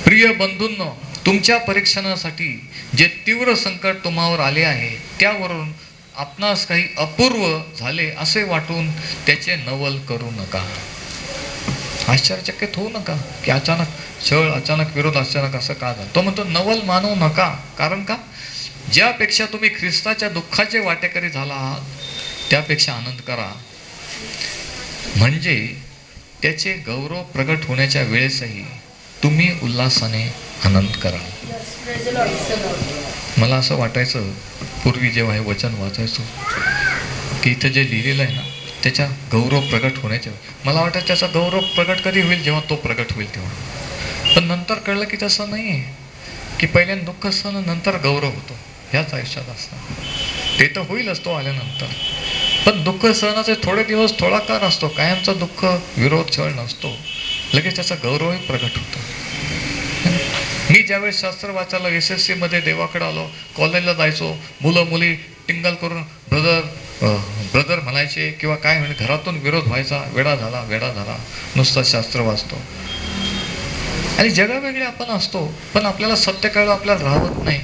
प्रिय बंधूंनो, तुमच्या परीक्षणासाठी जे तीव्र संकट तुम्हावर आले आहे त्यावरून आपणास काही अपूर्व झाले असे वाटून त्याचे नवल करू नका. आश्चर्यचकित होऊ नका की अचानक छळ, अचानक विरोध, अचानक असं का झालं. तो म्हणतो नवल मानू नका. कारण का? ज्यापेक्षा तुम्ही ख्रिस्ताच्या दुःखाचे वाटेकरी झाला आहात त्यापेक्षा आनंद करा, म्हणजे त्याचे गौरव प्रगट होण्याच्या वेळेसही तुम्ही उल्हासाने आनंद करा. मला असं वाटायचं पूर्वी जेव्हा हे वचन वाचायचो की इथं जे लिहिलेलं आहे ना, त्याच्या गौरव प्रगट होण्याच्या, मला वाटतं त्याचा गौरव प्रगट कधी होईल? जेव्हा तो प्रगट होईल तेव्हा. पण नंतर कळलं की तसं नाही आहे, की पहिल्यांदा दुःख असतं नंतर गौरव होतो. ह्याच आयुष्यात असतं. ते तर होईलच तो आल्यानंतर. पण दुःख सहनाचे थोडे दिवस थोडा काळ असतो. कायमचा दुःख, विरोध, छळ नसतो. लगेच त्याचा गौरवही प्रगट होतो. मी ज्यावेळेस शास्त्र वाचायला SSC मध्ये देवाकडे आलो, कॉलेजला जायचो, मुलं मुली टिंगल करून ब्रदर म्हणायचे किंवा काय म्हणजे घरातून विरोध व्हायचा. वेडा झाला नुसतं शास्त्र वाचतो. आणि जगावेगळे आपण असतो, पण आपल्याला सत्य कळलं, आपल्याला राहत नाही.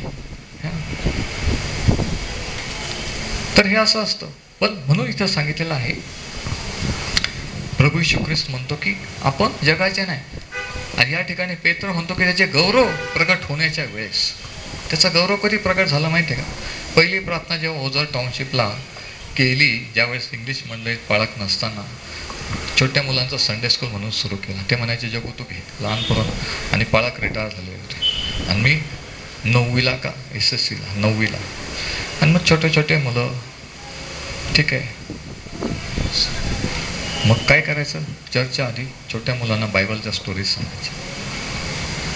तर हे असं असतं. पण म्हणून इथं सांगितलेलं आहे, प्रभू येशू ख्रिस्त म्हणतो की आपण जगाचे नाही. आणि या ठिकाणी पेत्र म्हणतो की त्याचे गौरव प्रगट होण्याच्या वेळेस. त्याचा गौरव कधी प्रगट झाला माहिती आहे का? पहिली प्रार्थना जेव्हा ओझर टाउनशिपला केली, ज्यावेळेस इंग्लिश मंडळीत पाळक नसताना छोट्या मुलांचं संडे स्कूल म्हणून सुरू केलं. ते म्हणायचे जगू तू घे, लहानपण, आणि पाळक रिटायर झाले होते. आणि मी 9वीला का SSCला 9वीला. आणि मग छोटे मुलं, ठीक आहे, मग काय करायचं? चर्चच्या आधी छोट्या मुलांना बायबलच्या स्टोरीज सांगायच्या.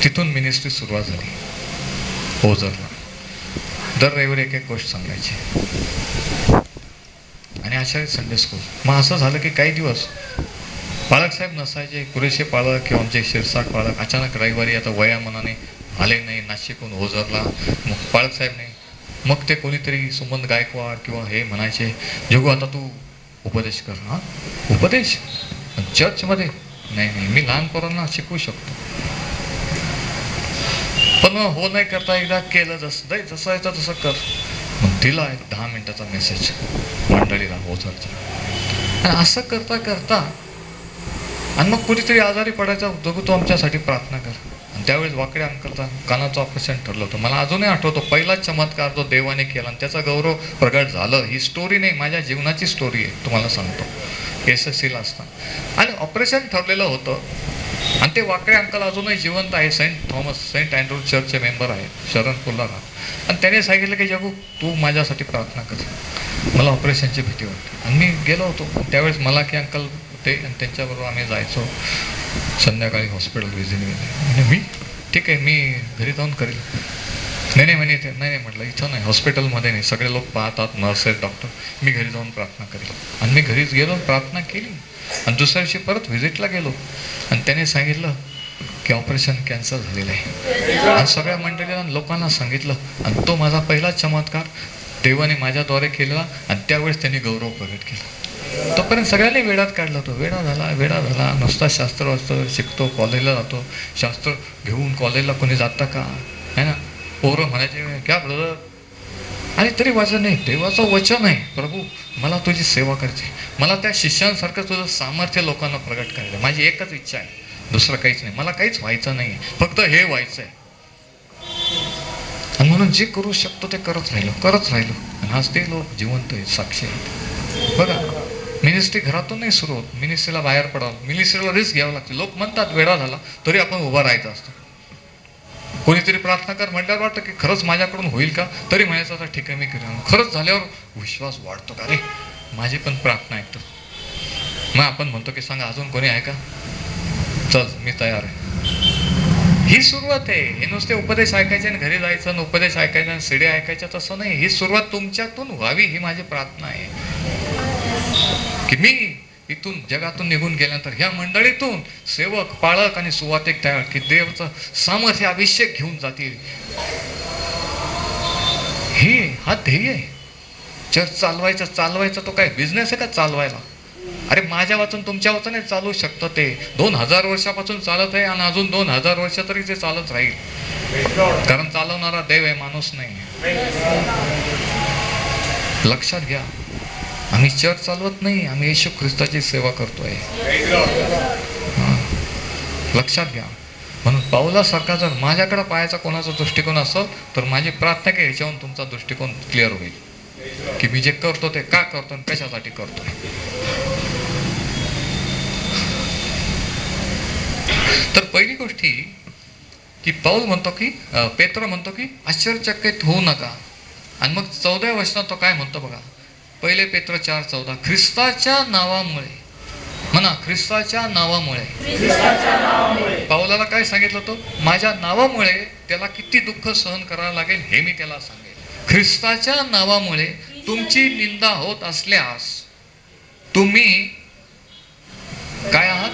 तिथून मिनिस्ट्री सुरुवात झाली ओझरला. दर रविवारी एक गोष्ट सांगायची. आणि अशा संडे स्कूल. मग असं झालं की काही दिवस पालक साहेब नसायचे, पुरेसे पालक किंवा आमचे शिरसाट पालक अचानक रविवारी आता वयामानाने आले नाही नाशिकहून ओझरला. मग पालक साहेब नाही, मग ते कोणीतरी सुमंत गायकवाड किंवा हे म्हणायचे, जगू आता तू उपदेश कर. हां, उपदेश चर्चमध्ये? नाही, मी लहान पोरांना शिकवू शकतो. पण हो नाही करता एकदा केलं, जसं येतं तसं कर. मग दिला एक 10 मिनिटाचा मेसेज मंडळीला ओझरचा. आणि असं करता आणि मग कुठेतरी आजारी पडायचा, जगू तो आमच्यासाठी प्रार्थना कर. आणि त्यावेळेस वाकड्या अंकलचा कानाचं ऑपरेशन ठरलं होतं. मला अजूनही आठवतो पहिलाच चमत्कार जो देवाने केला आणि त्याचा गौरव प्रगट झालं. ही स्टोरी नाही, माझ्या जीवनाची स्टोरी आहे, तुम्हाला सांगतो. SSCला असताना आणि ऑपरेशन ठरलेलं होतं. आणि ते वाकडे अंकल अजूनही जिवंत आहे. सेंट अँड्रू चर्चचे मेंबर आहे, शरणपूरला राहतात. आणि त्याने सांगितलं की जगू तू माझ्यासाठी प्रार्थना कर, मला ऑपरेशनची भीती वाटते. आणि मी गेलो होतो. त्यावेळेस मला की अंकल होते आणि त्यांच्याबरोबर आम्ही जायचो संध्याकाळी हॉस्पिटल व्हिजिट. म्हणजे मी ठीक आहे, मी घरी जाऊन करेल. नाही म्हणे इथे नाही म्हटलं, इथं नाही, हॉस्पिटलमध्ये नाही, सगळे लोक पाहतात, नर्सेस, डॉक्टर, मी घरी जाऊन प्रार्थना करेल. आणि मी घरीच गेलो, प्रार्थना केली आणि दुसऱ्या दिवशी परत व्हिजिटला गेलो आणि त्याने सांगितलं की ऑपरेशन कॅन्सल झालेलं आहे. आणि सगळ्या मंडळीला लोकांना सांगितलं. आणि तो माझा पहिला चमत्कार देवाने माझ्याद्वारे केला आणि त्यावेळेस त्यांनी गौरव प्रगट केला. तोपर्यंत सगळ्यांनी वेडात काढला, तो वेडा झाला, नुसता शास्त्र वाचतो, शिकतो, कॉलेजला जातो, शास्त्र घेऊन कॉलेजला कोणी जातं का, है ना. पोरं म्हणायचे क्या ब्रदर, आणि तरी वाचन नाही, देवाचं वचन आहे, प्रभू मला तुझी सेवा करायची, मला त्या शिष्यांसारखं तुझं सामर्थ्य लोकांना प्रगट करायचं, माझी एकच इच्छा आहे, दुसरं काहीच नाही, मला काहीच व्हायचं नाही, फक्त हे व्हायचं आहे. आणि म्हणून जे करू शकतो ते करत राहिलो. आणि आज ते लोक जिवंत आहेत, साक्षी आहेत. बघा, मिनिस्ट्री घरातून नाही सुरू होत, मिनिस्ट्रीला बाहेर पडावं, मिनिस्ट्रीला रिस्क घ्यावं लागते. लोक म्हणतात वेळा झाला तरी आपण उभं राहायचं असतं. कोणीतरी प्रार्थना कर म्हटल्यावर वाटतं की खरंच माझ्याकडून होईल का, तरी म्हणायचं आता ठीक आहे मी करेन. खरंच झाल्यावर विश्वास वाढतो का, रे माझी पण प्रार्थना ऐकतो. मग आपण म्हणतो की सांगा अजून कोणी आहे का, चल मी तयार आहे. ही सुरुवात आहे. हे नुसते उपदेश ऐकायचे आणि घरी जायचं आणि उपदेश ऐकायचा आणि सीडी ऐकायच्या, तसं नाही. ही सुरुवात तुमच्यातून व्हावी, ही माझी प्रार्थना आहे. की मी इथून जगातून निघून गेल्यानंतर ह्या मंडळीतून सेवक, पाळक आणि सुवातिक तयार, की देवचं सामर्थ्य अभिषेक घेऊन जातील. हा ध्येय आहे. चर्च चालवायचा तो काय बिझनेस आहे का चालवायला? अरे माझ्या वाचून तुमच्या वाचून चालू शकतं. ते 2000 वर्षापासून चालत आहे आणि अजून 2000 वर्ष तरी ते चालत राहील. कारण चालवणारा देव आहे, माणूस नाही. लक्षात घ्या, आम्ही चर्च चालवत नाही, आम्ही येशू ख्रिस्ताची सेवा करतोय. लक्षात घ्या. म्हणून पाऊलासारखा जर माझ्याकडे पाहायचा कोणाचा दृष्टिकोन असेल तर माझी प्रार्थना की ह्याच्यावरून तुमचा दृष्टिकोन क्लिअर होईल, की मी जे करतो ते का करतो आणि कशासाठी करतो. तर पहिली गोष्ट ही की पाऊल म्हणतो की पेत्र म्हणतो की आश्चर्यचकित होऊ नका. आणि मग 14व्या वचनात तो काय म्हणतो बघा, पहिले पेत्र 4:14, ख्रिस्ताच्या नावामुळे म्हणा, ख्रिस्ताच्या नावामुळे. पाऊलाला काय सांगितलं होतं, माझ्या नावामुळे त्याला किती दुःख सहन करावं लागेल हे मी त्याला सांगेल. ख्रिस्ताच्या नावामुळे तुमची निंदा होत असल्यास तुम्ही काय आहात,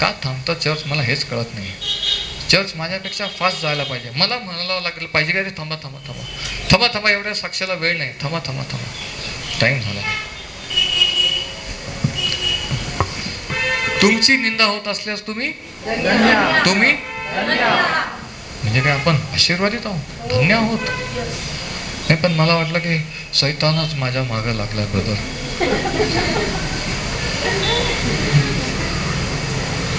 का थांबतं चर्च, मला हेच कळत नाही. चर्च माझ्यापेक्षा फास्ट जायला पाहिजे, मला म्हणावं लागलं पाहिजे का ते थांबा एवढ्या साक्षाला वेळ नाही, थांबा टाइम झाला. तुमची निंदा होत असल्यास तुम्ही म्हणजे काय आपण आशीर्वादित आहोत, धन्य आहोत. नाही, पण मला वाटलं की सैतानच माझ्या मागं लागलाय ब्रदर.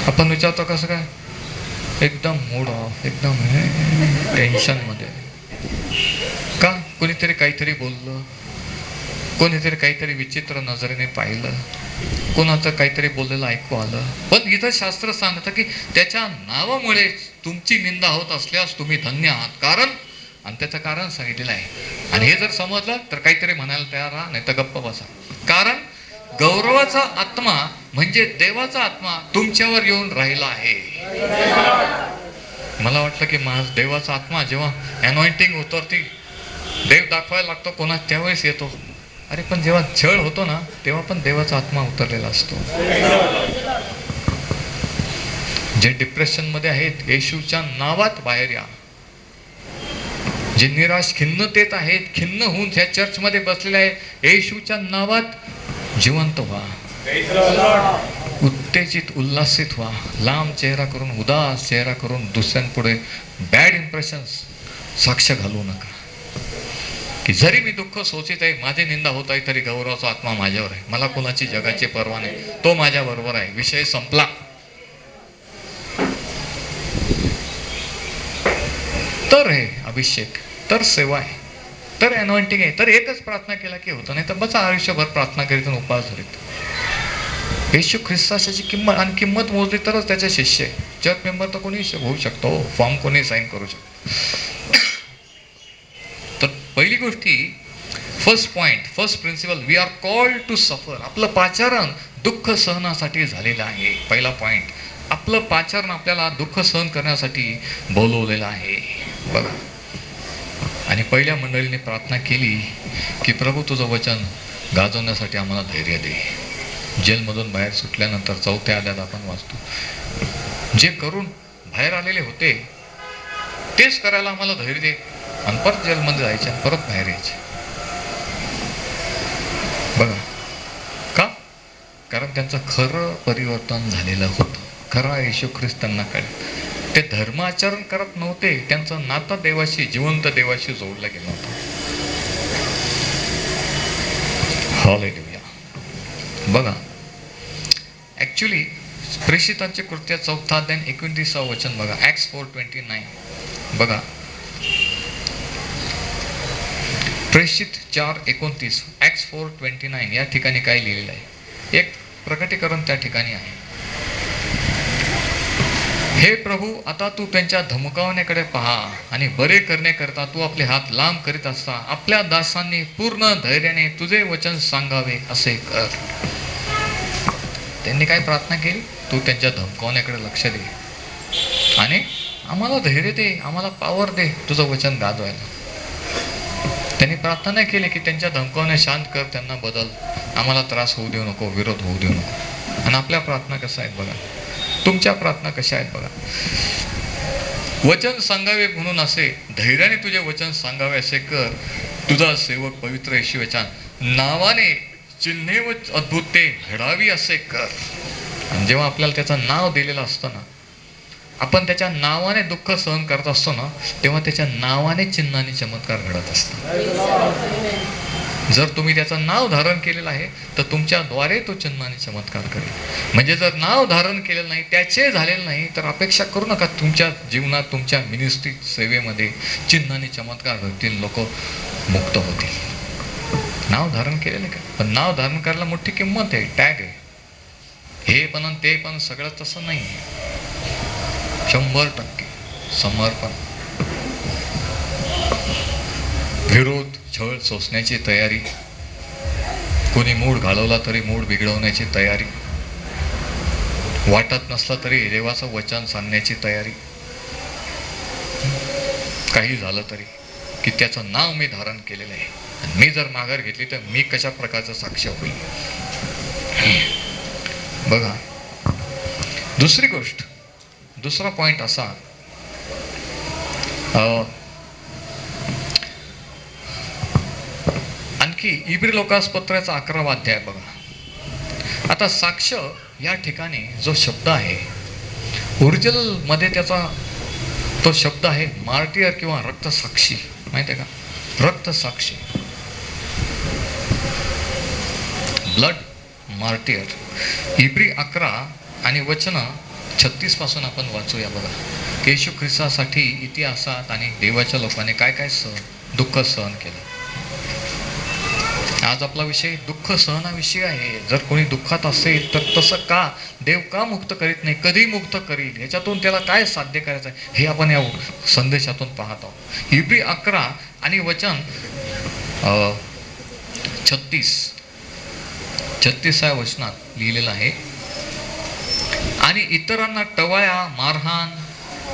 आपण विचारतो कसं काय, एकदम मूड ऑफ, एकदम टेन्शन मध्ये. का, कोणीतरी काहीतरी बोललं, कोणीतरी काहीतरी विचित्र नजरेने पाहिलं, कोणाचं काहीतरी बोललेलं ऐकू आलं. पण इथं शास्त्र सांगतं की त्याच्या नावामुळे तुमची निंदा होत असल्यास तुम्ही धन्य आहात, कारण, आणि त्याचं कारण सांगितलेलं आहे. आणि हे जर समजलं तर काहीतरी म्हणायला तयार राहा, नाही तर गप्प बसा. कारण गौरवाचा आत्मा म्हणजे देवाचा आत्मा तुमच्यावर येऊन राहिला आहे. मला वाटलं की माझा देवाचा आत्मा जेव्हा अनॉइंटिंग उतरती, देव दाखवायला लागतो कोणा, त्यावेळेस येतो. अरे पण जेव्हा छळ होतो ना, तेव्हा पण देवाचा आत्मा उतरलेला असतो. जे डिप्रेशन मध्ये आहेत, येशूच्या नावात बाहेर या. जे निराश खिन्नतेत आहेत, खिन्न होऊन ह्या चर्च मध्ये बसलेले आहेत, येशूच्या नावात जिवंत व्हा, उत्तेजित, उल्हासित व्हा. लांब चेहरा करून, उदास चेहरा करून दुसऱ्यांपुढे बॅड इम्प्रेशन्स साक्ष घालू नका. की जरी मी दुःख सोचित आहे, माझी निंदा होत आहे, तरी गौरवाचा आत्मा माझ्यावर आहे, मला कोणाची जगाची पर्वा नाही, तो माझ्या बरोबर आहे, विषय संपला. तर हे अभिषेक, तर सेवा आहे, तर अनॉइंटिंग आहे, तर एकच प्रार्थना केला की होतं. नाही तर बस आयुष्यभर प्रार्थना करीत आणि उपवास धरीत. येशू ख्रिस्ताची किंमत, आणि किंमत मोजली तरच त्याचे शिष्य आहे. चर्च मेंबर तर कोणी होऊ शकतो, फॉर्म कोणी साईन करू शकतो. तर पहिली गोष्टी, first point, first principle, we are called to suffer. आपलं पाचारण दुःख सहनासाठी झालेलं आहे. पहिला पॉइंट, आपलं पाचारण आपल्याला दुःख सहन करण्यासाठी बोलवलेलं आहे. बघा. आणि पहिल्या मंडळीने प्रार्थना केली की प्रभू तुझं वचन गाजवण्यासाठी आम्हाला धैर्य दे. जेलमधून बाहेर सुटल्यानंतर चौथ्या आल्यात आपण वाचतो, जे करून बाहेर आलेले होते तेच करायला आम्हाला धैर्य दे. आणि परत जेलमध्ये जायचे आणि परत बाहेर यायचे. बघा का? कारण त्यांचं खरं परिवर्तन झालेलं होतं. खरा येशू ख्रिस्त त्यांना कळेल. ते धर्माचरण करत नव्हते, त्यांचं नातं देवाशी, जिवंत देवाशी जोडलं गेलं होतं. हालेलुया. बघा, ऍक्च्युली प्रेषितांचे कृत्य 4 अध्याय 29 वचन बघा. ऍक्ट्स 4:29 बघा. प्रेषित 4:29 ऍक्ट्स 4:29 या ठिकाणी काय लिहिलेलं आहे? एक प्रकटीकरण त्या ठिकाणी आहे. हे प्रभू, आता तू त्यांच्या धमकावण्याकडे पहा आणि बरे करण्याकरता तू आपले हात लांब करीत असता आपल्या दासांनी पूर्ण धैर्याने तुझे वचन सांगावे असे कर. त्यांनी काय प्रार्थना केली? तू त्यांच्या धमकावण्याकडे लक्ष दे आणि आम्हाला धैर्य दे, आम्हाला पावर दे तुझं वचन गाजवायला. त्यांनी प्रार्थना नाही केली की त्यांच्या धमकावण्या शांत कर, त्यांना बदल, आम्हाला त्रास होऊ देऊ नको, विरोध होऊ देऊ नको. आणि आपल्या प्रार्थना कशा आहेत बघा, तुमच्या प्रार्थना कशा आहेत बघा. वचन सांगावे म्हणून असे धैर्याने तुझे वचन सांगावे असे कर. तुझा सेवक पवित्र येशूच्या नावाने चिन्हे व अद्भुते घडावी असे कर. आणि जेव्हा आपल्याला त्याचं नाव दिलेलं असतं ना, आपण त्याच्या नावाने दुःख सहन करत असतो ना, तेव्हा त्याच्या नावाने चिन्ह आणि चमत्कार घडत असतात. जर तुम्ही त्याचं नाव धारण केलेलं आहे तर तुमच्याद्वारे तो चिन्ह आणि चमत्कार करेल. म्हणजे जर नाव धारण केलेलं नाही, त्याचे झालेलं नाही, तर अपेक्षा करू नका तुमच्या जीवनात, तुमच्या मिनिस्ट्री सेवेमध्ये चिन्ह आणि चमत्कार घडतील, लोक मुक्त होतील. नाव धारण केलेलं का? पण नाव धारण करायला मोठी किंमत आहे, टॅग आहे. हे पण ते पण सगळं तसं नाही. 100% समर्पण. विरोध, छळ, सोसण्याची तयारी. कोणी मूड घालवला तरी मूड बिघडवण्याची तयारी. वाटत नसलं तरी देवाचं वचन सांगण्याची तयारी. काही झालं तरी की त्याचं नाव मी धारण केलेलं आहे, मी जर माघार घेतली तर मी कशा प्रकारचं साक्ष होईल. बघा, दुसरी गोष्ट, दुसरा पॉइंट असा, आणखी इब्री लोकासपत्राचा 11वा अध्याय बघा. आता साक्ष या ठिकाणी जो शब्द आहे, ओरिजिनल मध्ये त्याचा तो शब्द आहे मार्टियर किंवा रक्तसाक्षी. माहिती आहे का? रक्तसाक्षी, ब्लड मार्टियर. इब्री 11 आणि वचन 36 पासून आपण वाचूया बघा. येशू ख्रिस्तासाठी इतिहासात आणि देवाच्या लोकांनी काय काय दुःख सहन केलं. आज आपला विषय दुःख सहनाविषयी आहे. जर कोणी दुःखात असेल तर तसं का, देव का मुक्त करीत नाही, कधी मुक्त करील, ह्याच्यातून त्याला काय साध्य करायचं आहे, हे आपण या संदेशातून पाहत आहोत. इब्री 11 आणि वचन 36 वचनात लिहिलेलं आहे. आणि इतरांना टवाळ्या, मारहाण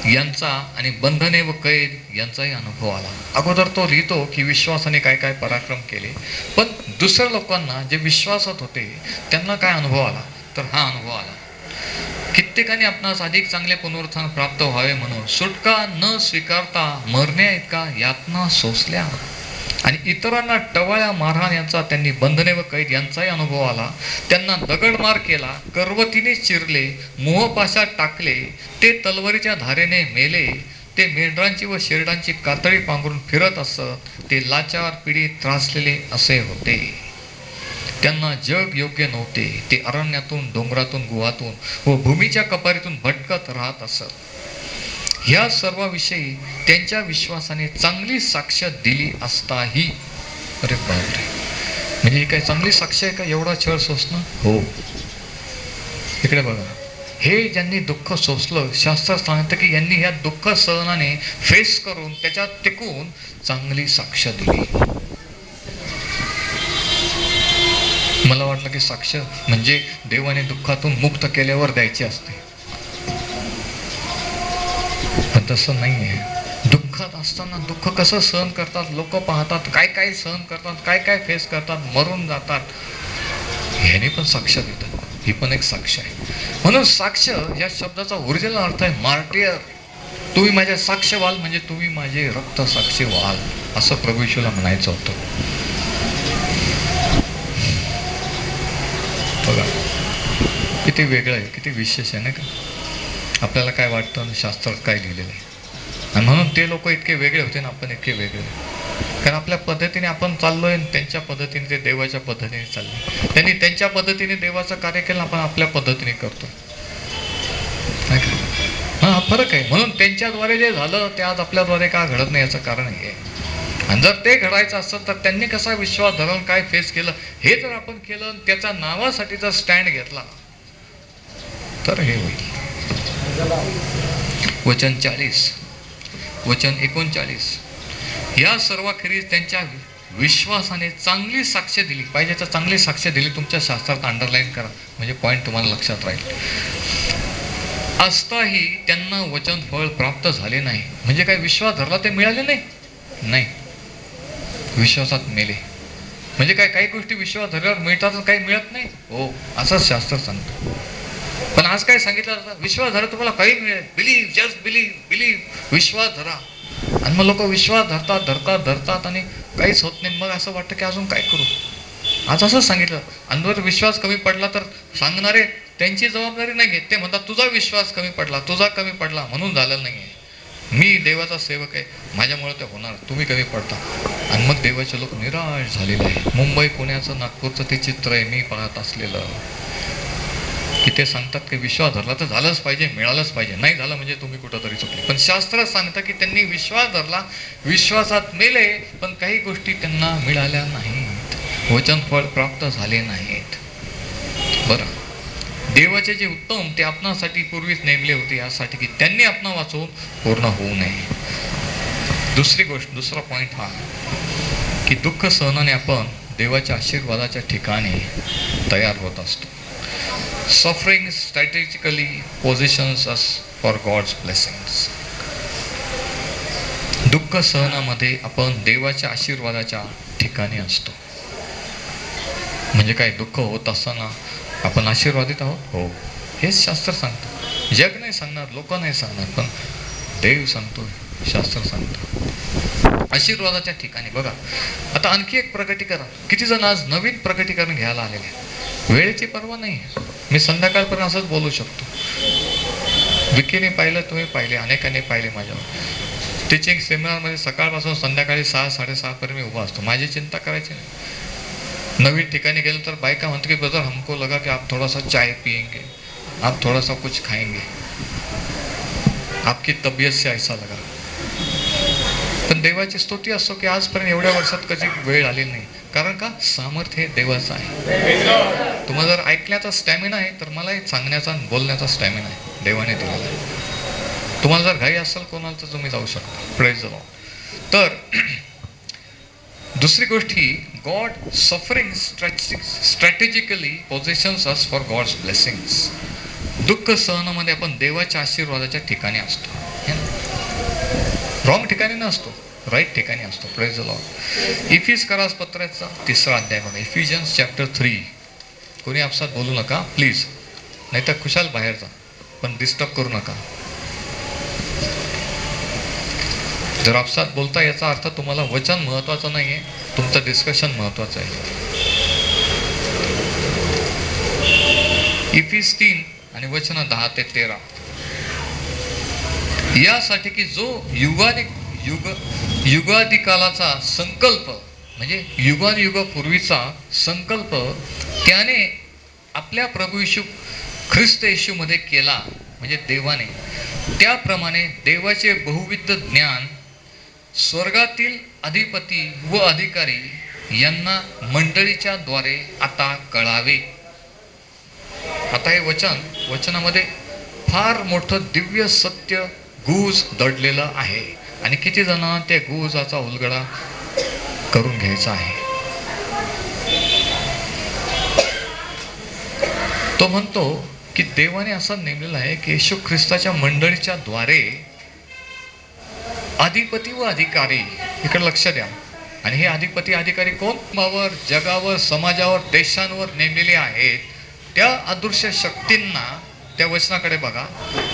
यांचा आणि बंधने व कैद यांचाही अनुभव आला. अगोदर तो लिहितो की विश्वासाने काय काय पराक्रम केले, पण दुसऱ्या लोकांना जे विश्वासात होते त्यांना काय अनुभव आला, तर हा अनुभव आला. कित्येकाने आपणास अधिक चांगले पुनरुत्थान प्राप्त व्हावे म्हणून सुटका न स्वीकारता मरण्या इतका यातना सोसल्या. आणि इतरांना टवाळ्या, मारहाण यांचा, त्यांनी बंधने व कैद यांचाही अनुभव आला. त्यांना दगडमार केला, करवतीने चिरले, मोहपाशात टाकले, ते तलवारीच्या धारेने मेले, ते मेंढरांची व शेरडांची कातळी पांघरून फिरत असत, ते लाचार, पीडित, त्रासलेले असे होते. त्यांना जग योग्य नव्हते, ते अरण्यातून, डोंगरातून, गुहातून व भूमीच्या कपारीतून भटकत राहत असत. ह्या सर्वाविषयी त्यांच्या विश्वासाने चांगली साक्ष दिली असताही. अरे बापरे, म्हणजे ही काय चांगली साक्ष आहे का एवढा छळ सोसणं? हो. इकडे बघा, हे ज्यांनी दुःख सोसलं, शास्त्र सांगतं की यांनी ह्या दुःख सहनाने फेस करून त्याच्यात टिकून चांगली साक्ष दिली. मला वाटलं की साक्ष म्हणजे देवाने दुःखातून मुक्त केल्यावर द्यायची असते, पण तसं नाही आहे. दुःख माणसात असताना दुःख कसं सहन करतात, लोक पाहतात, काय काय सहन करतात, काय काय फेस करतात, मरून जातात, ह्याने पण साक्ष देतात. ही पण एक साक्ष आहे. म्हणून साक्ष या शब्दाचा ओरिजिनल अर्थ आहे मार्टियर. तुम्ही माझे साक्ष व्हाल म्हणजे तुम्ही माझे रक्त साक्षी व्हाल, असं प्रभू येशूला म्हणायचं होतं. बघा किती वेगळं आहे, किती विशेष आहे नाही का. आपल्याला काय वाटतं, शास्त्रात काय लिहिलेलं आहे, आणि म्हणून ते लोक इतके वेगळे होते ना, आपण इतके वेगळे. कारण आपल्या पद्धतीने आपण चाललोय, त्यांच्या पद्धतीने ते देवाच्या पद्धतीने चालले. त्यांनी त्यांच्या पद्धतीने देवाचं कार्य केलं, आपण आपल्या पद्धतीने करतो. हा फरक आहे. म्हणून त्यांच्याद्वारे जे झालं ते आज आपल्याद्वारे का घडत नाही, याचं कारण हे. आणि जर ते घडायचं असेल तर त्यांनी कसा विश्वास धरून काय फेस केलं, हे जर आपण केलं, त्याच्या नावासाठी जर स्टँड घेतला तर हे होईल. वचन 40, वचन 39, या सर्वाखेरीज त्यांच्या विश्वासाने चांगली साक्ष दिली. पाहिजे तर चांगली साक्ष दिली, तुमच्या शास्त्रात अंडरलाईन करा, म्हणजे पॉईंट तुम्हाला लक्षात राहील. असताही त्यांना वचन फळ प्राप्त झाले नाही. म्हणजे काय, विश्वास धरला ते मिळाले नाही? नाही, विश्वासात मेले. म्हणजे काय, काही गोष्टी विश्वास धरल्यावर मिळतात, काही मिळत नाही. हो, असंच शास्त्र सांगतं. पण आज काय सांगितलं जातं, विश्वास धरा तुम्हाला काही मिळेल. बिलीव्ह, जस्ट बिलीव्ह, बिलीव्ह, विश्वास धरा. आणि मग लोक विश्वास धरतात धरतात धरतात आणि काहीच होत नाही. मग असं वाटतं की अजून काय करू. आज असंच सांगितलं. आणि जर विश्वास कमी पडला तर सांगणारे त्यांची जबाबदारी नाही घेत. ते म्हणतात तुझा विश्वास कमी पडला, तुझा कमी पडला म्हणून झालेलं नाही आहे, मी देवाचा सेवक आहे, माझ्यामुळे ते होणार, तुम्ही कमी पडता. आणि मग देवाचे लोक निराश झालेले आहे. मुंबई पुण्याचं नागपूरचं ते चित्र आहे मी पाहत असलेलं, की ते सांगतात की विश्वास धरला तर झालंच पाहिजे, मिळालंच पाहिजे, नाही झालं म्हणजे तुम्ही कुठंतरी चुकले. पण शास्त्र सांगतं की त्यांनी विश्वास धरला, विश्वासात मेले, पण काही गोष्टी त्यांना मिळाल्या नाहीत, वचन फळ प्राप्त झाले नाहीत. बरं, देवाचे जे उत्तम ते आपणासाठी पूर्वीच नेमले होते, यासाठी की त्यांनी आपणा वाचवून पूर्ण होऊ नये. दुसरी गोष्ट, दुसरा पॉईंट हा की दुःख सहनाने आपण देवाच्या आशीर्वादाच्या ठिकाणी तयार होत असतो. Suffering strategically positions us for God's blessings. दुःख सहनामध्ये आपण देवाच्या आशीर्वादाच्या ठिकाणी असतो. म्हणजे काय, दुःख होत असताना आपण आशीर्वादित आहोत? हो, हेच शास्त्र सांगतं. जग नाही सांगणार, लोक नाही सांगणार, पण देव सांगतो, शास्त्र सांगतं. आशीर्वादाच्या ठिकाणी. बघा आता आणखी एक प्रकटीकरण. किती जण आज नवीन प्रकटीकरण घ्यायला आलेले, वेळेची पर्वा नाही. मी संध्याकाळपर्यंत असंच बोलू शकतो. विकीने पाहिलं, तुम्ही पाहिले, अनेकांनी पाहिले. माझ्यावर टीचिंग सेमिनारमध्ये सकाळपासून संध्याकाळी 6-6:30 पर्यंत मी उभा असतो. माझी चिंता करायची नाही. नवीन ठिकाणी गेलं तर बायका म्हणतो की ब्रदर हमको लगा कि आप थोड़ा सा चाय पियेंगे, आप थोड़ा सा कुछ खाएंगे, आपकी तबीयत से ऐसा लगा. पण देवाची स्तुती असतो की आजपर्यंत एवढ्या वर्षात कधी वेळ आली नाही. कारण का, सामर्थ्य हे देवाचं आहे. तुम्हाला जर ऐकण्याचा स्टॅमिना आहे तर मलाही सांगण्याचा बोलण्याचा स्टॅमिना आहे, देवाने दिलेला आहे. तुम्हाला जर घाई असेल कोणाला तर तुम्ही जाऊ शकता. Praise the Lord. तर दुसरी गोष्ट ही, God suffering strategically positions us for God's blessings. दुःख सहनामध्ये आपण देवाच्या आशीर्वादाच्या ठिकाणी असतो. रॉंग ठिकाणी नसतो, राईट ठिकाणी असतो. Praise the Lord. इफिसकरास पत्राचा 3रा अध्याय बघा, इफिजियन्स चॅप्टर 3. कोणी आपसात बोलू नका प्लीज, नाही तर खुशाल बाहेर जा, पण डिस्टर्ब करू नका. जर आपसात बोलता याचा अर्थ तुम्हाला वचन महत्वाचं नाहीये, तुमचं डिस्कशन महत्वाचं आहे. इफिस 3 आणि वचन 10 ते 13. यासाठी की जो युगादिकालाचा संकल्प, म्हणजे युगापूर्वीचा संकल्प त्याने आपल्या प्रभू येशू ख्रिस्त येशूमध्ये केला, म्हणजे देवाने, त्याप्रमाणे देवाचे बहुविध ज्ञान स्वर्गातील अधिपती व अधिकारी यांना मंडळीच्या द्वारे आता कळावे. आता हे वचनामध्ये फार मोठं दिव्य सत्य गुज दडलेलं आहे, आणि किती जणांना त्या गुजाचा उलगडा करून घ्यायचा आहे. तो म्हणतो की देवाने असं नेमलेलं आहे की येशू ख्रिस्ताच्या मंडळीच्या द्वारे अधिपती व अधिकारी, इकडे लक्ष द्या. आणि हे अधिपती अधिकारी कोण? जगावर, समाजावर, देशांवर नेमलेले आहेत. त्या अदृश्य शक्तींना, त्या वचनाकडे बघा,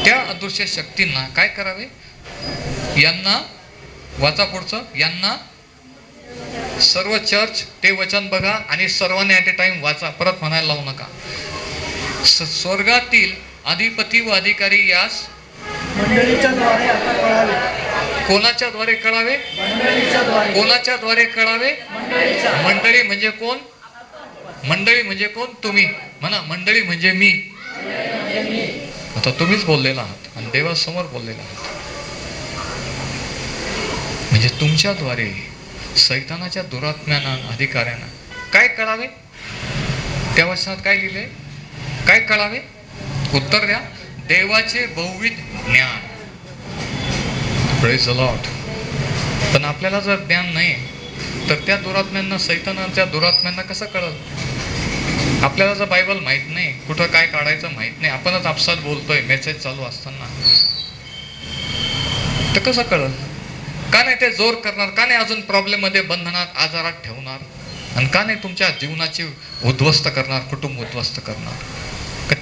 त्या अदृश्य शक्तींना काय करावे? यांना, वाचा पुढचं, यांना सर्व चर्च, ते वचन बघा आणि सर्वांनी ॲट ए टाइम वाचा, परत म्हणायला लावू नका. स्वर्गातील अधिपती व अधिकारी यास मंडळीच्या द्वारे आता कळावे. कोणाच्या द्वारे कळावे? मंडळीच्या द्वारे. कोणाच्या द्वारे कळावे? मंडळीच्या. मंडळी म्हणजे कोण? मंडळी म्हणजे कोण? तुम्ही म्हणा, मंडळी म्हणजे मी. आता तुम्हीच बोललेला आहात आणि देवासमोर बोललेला आहात. म्हणजे तुमच्याद्वारे सैतानाच्या दुरात्म्यांना, अधिकाऱ्यांना काय कळावे? त्या वचनात काय लिहिले? काय कळावे? उत्तर द्या. देवाचे बहुविध ज्ञान. Praise the Lord. पण आपल्याला जर ज्ञान नाही तर त्या दुरात्म्यांना, सैतानाच्या दुरात्म्यांना कसं कळलं? आपल्याला जर बायबल माहित नाही, कुठं काय काढायचं माहित नाही, आपणच आपसात बोलतोय मेसेज चालू असताना, तर कसं कळलं? का नाही ते जोर करणार? का नाही अजून प्रॉब्लेम मध्ये, बंधनात, आजारात ठेवणार? आणि का नाही तुमच्या जीवनाची उद्ध्वस्त करणार, कुटुंब उद्ध्वस्त करणार?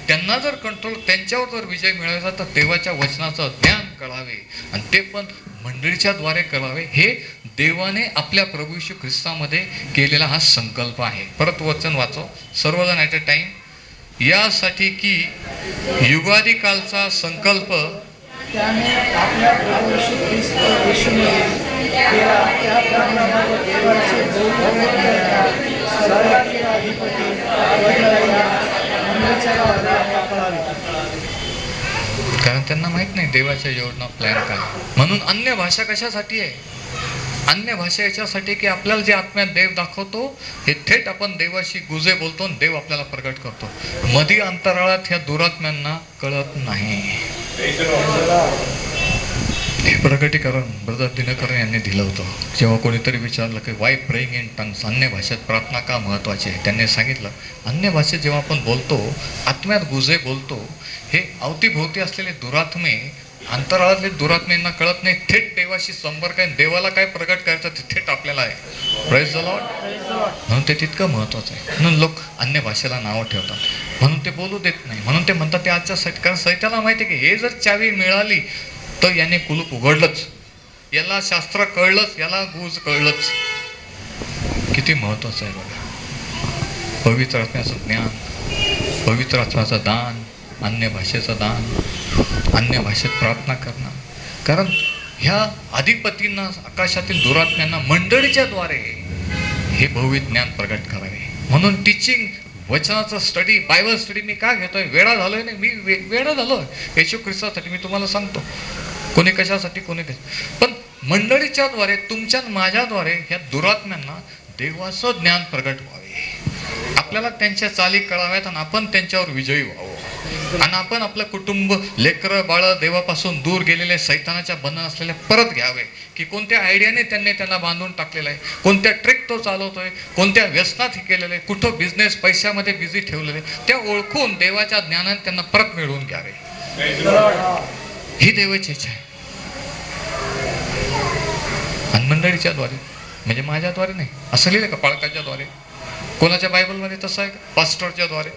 त्यांना जर कंट्रोल, त्यांच्यावर जर विजय मिळवायचा तर देवाच्या वचनाचं ज्ञान कळावे आणि ते पण मंडळीच्या द्वारे कळावे. हे देवाने आपल्या प्रभू येशू ख्रिस्तामध्ये केलेला हा संकल्प आहे. परत वचन वाचो सर्वजण ॲट अ टाइम. यासाठी की युगादी कालचा संकल्प त्याने आपल्या प्रभू येशूमध्ये केला, त्याप्रमाणे देवाचे बहुविध ज्ञान सर्वातील अधिपती मंडळीच्या द्वारे आता कळावे. कारण त्यांना माहित नाही देवाच्या योजना, प्लॅन काय. म्हणून अन्य भाषा कशासाठी आहे? अन्य भाषा याच्यासाठी की आपल्याला जे आत्म्यात देव दाखवतो, हे थेट आपण देवाशी गुजे बोलतो आणि देव आपल्याला प्रगट करतो. मधी अंतराळात ह्या दुरात्म्यांना कळत नाही. हे प्रगटीकरण ब्रदर दिनकर यांनी दिलं होतं. जेव्हा कोणीतरी विचारलं की वाय प्रेइंग इन टंग्स, अन्य भाषेत प्रार्थना का महत्त्वाची आहे, त्यांनी सांगितलं अन्य भाषेत जेव्हा आपण बोलतो, आत्म्यात गुजे बोलतो, हे अवतीभोवती असलेले दुरात्मे, अंतराळातले दुरात्म्यांना कळत नाही. थेट देवाशी संपर्क आहे, देवाला काय प्रगट करायचं ते थेट आपल्याला आहे. Praise the Lord. म्हणून ते तितकं महत्त्वाचं आहे. म्हणून लोक अन्य भाषेला नावं ठेवतात, म्हणून ते बोलू देत नाही, म्हणून ते म्हणतात ते आजच्या कारण सैतानाला माहिती आहे की हे जर चावी मिळाली तर याने कुलूप उघडलंच, याला शास्त्र कळलंच, याला गुज कळलंच. किती महत्वाचं आहे बघा. पवित्र आत्म्याचं ज्ञान, पवित्र आत्म्याचं दान, अन्य भाषेचं दान, अन्य भाषेत प्रार्थना करणं. कारण ह्या अधिपतींना, आकाशातील दुरात्म्यांना मंडळीच्या द्वारे हे बहुविध ज्ञान प्रगट करावे. म्हणून टीचिंग, वचनाचं स्टडी, बायबल स्टडी मी का घेतोय? वेळा झालोय नाही, मी वेळा झालोय येशू ख्रिस्तासाठी. मी तुम्हाला सांगतो, कोणी कशासाठी, कोणी कशा, पण मंडळीच्या द्वारे, तुमच्या माझ्याद्वारे ह्या दुरात्म्यांना देवाचं ज्ञान प्रगट व्हावे, आपल्याला त्यांच्या चाली कळाव्यात आणि आपण त्यांच्यावर विजयी व्हावं. आणि आपण आपलं कुटुंब, लेकरं बाळ, देवापासून दूर गेलेले, सैतानाच्या बंधन असलेले परत घ्यावे. की कोणत्या आयडियाने त्यांना बांधून टाकलेलं आहे, कोणत्या ट्रिक तो चालवतोय, कोणत्या व्यसनात हे केलेलं आहे, कुठं बिझनेस, पैशामध्ये बिझी ठेवलेले, त्या ओळखून देवाच्या ज्ञानाने त्यांना परत मिळवून घ्यावे. ही देवाची इच्छा आहे. आणि मंडळीच्या द्वारे म्हणजे माझ्याद्वारे नाही, असं लिहिलं का पालकाच्या द्वारे? कोणाच्या बायबलमध्ये तसं आहे का? पास्टरच्या द्वारे.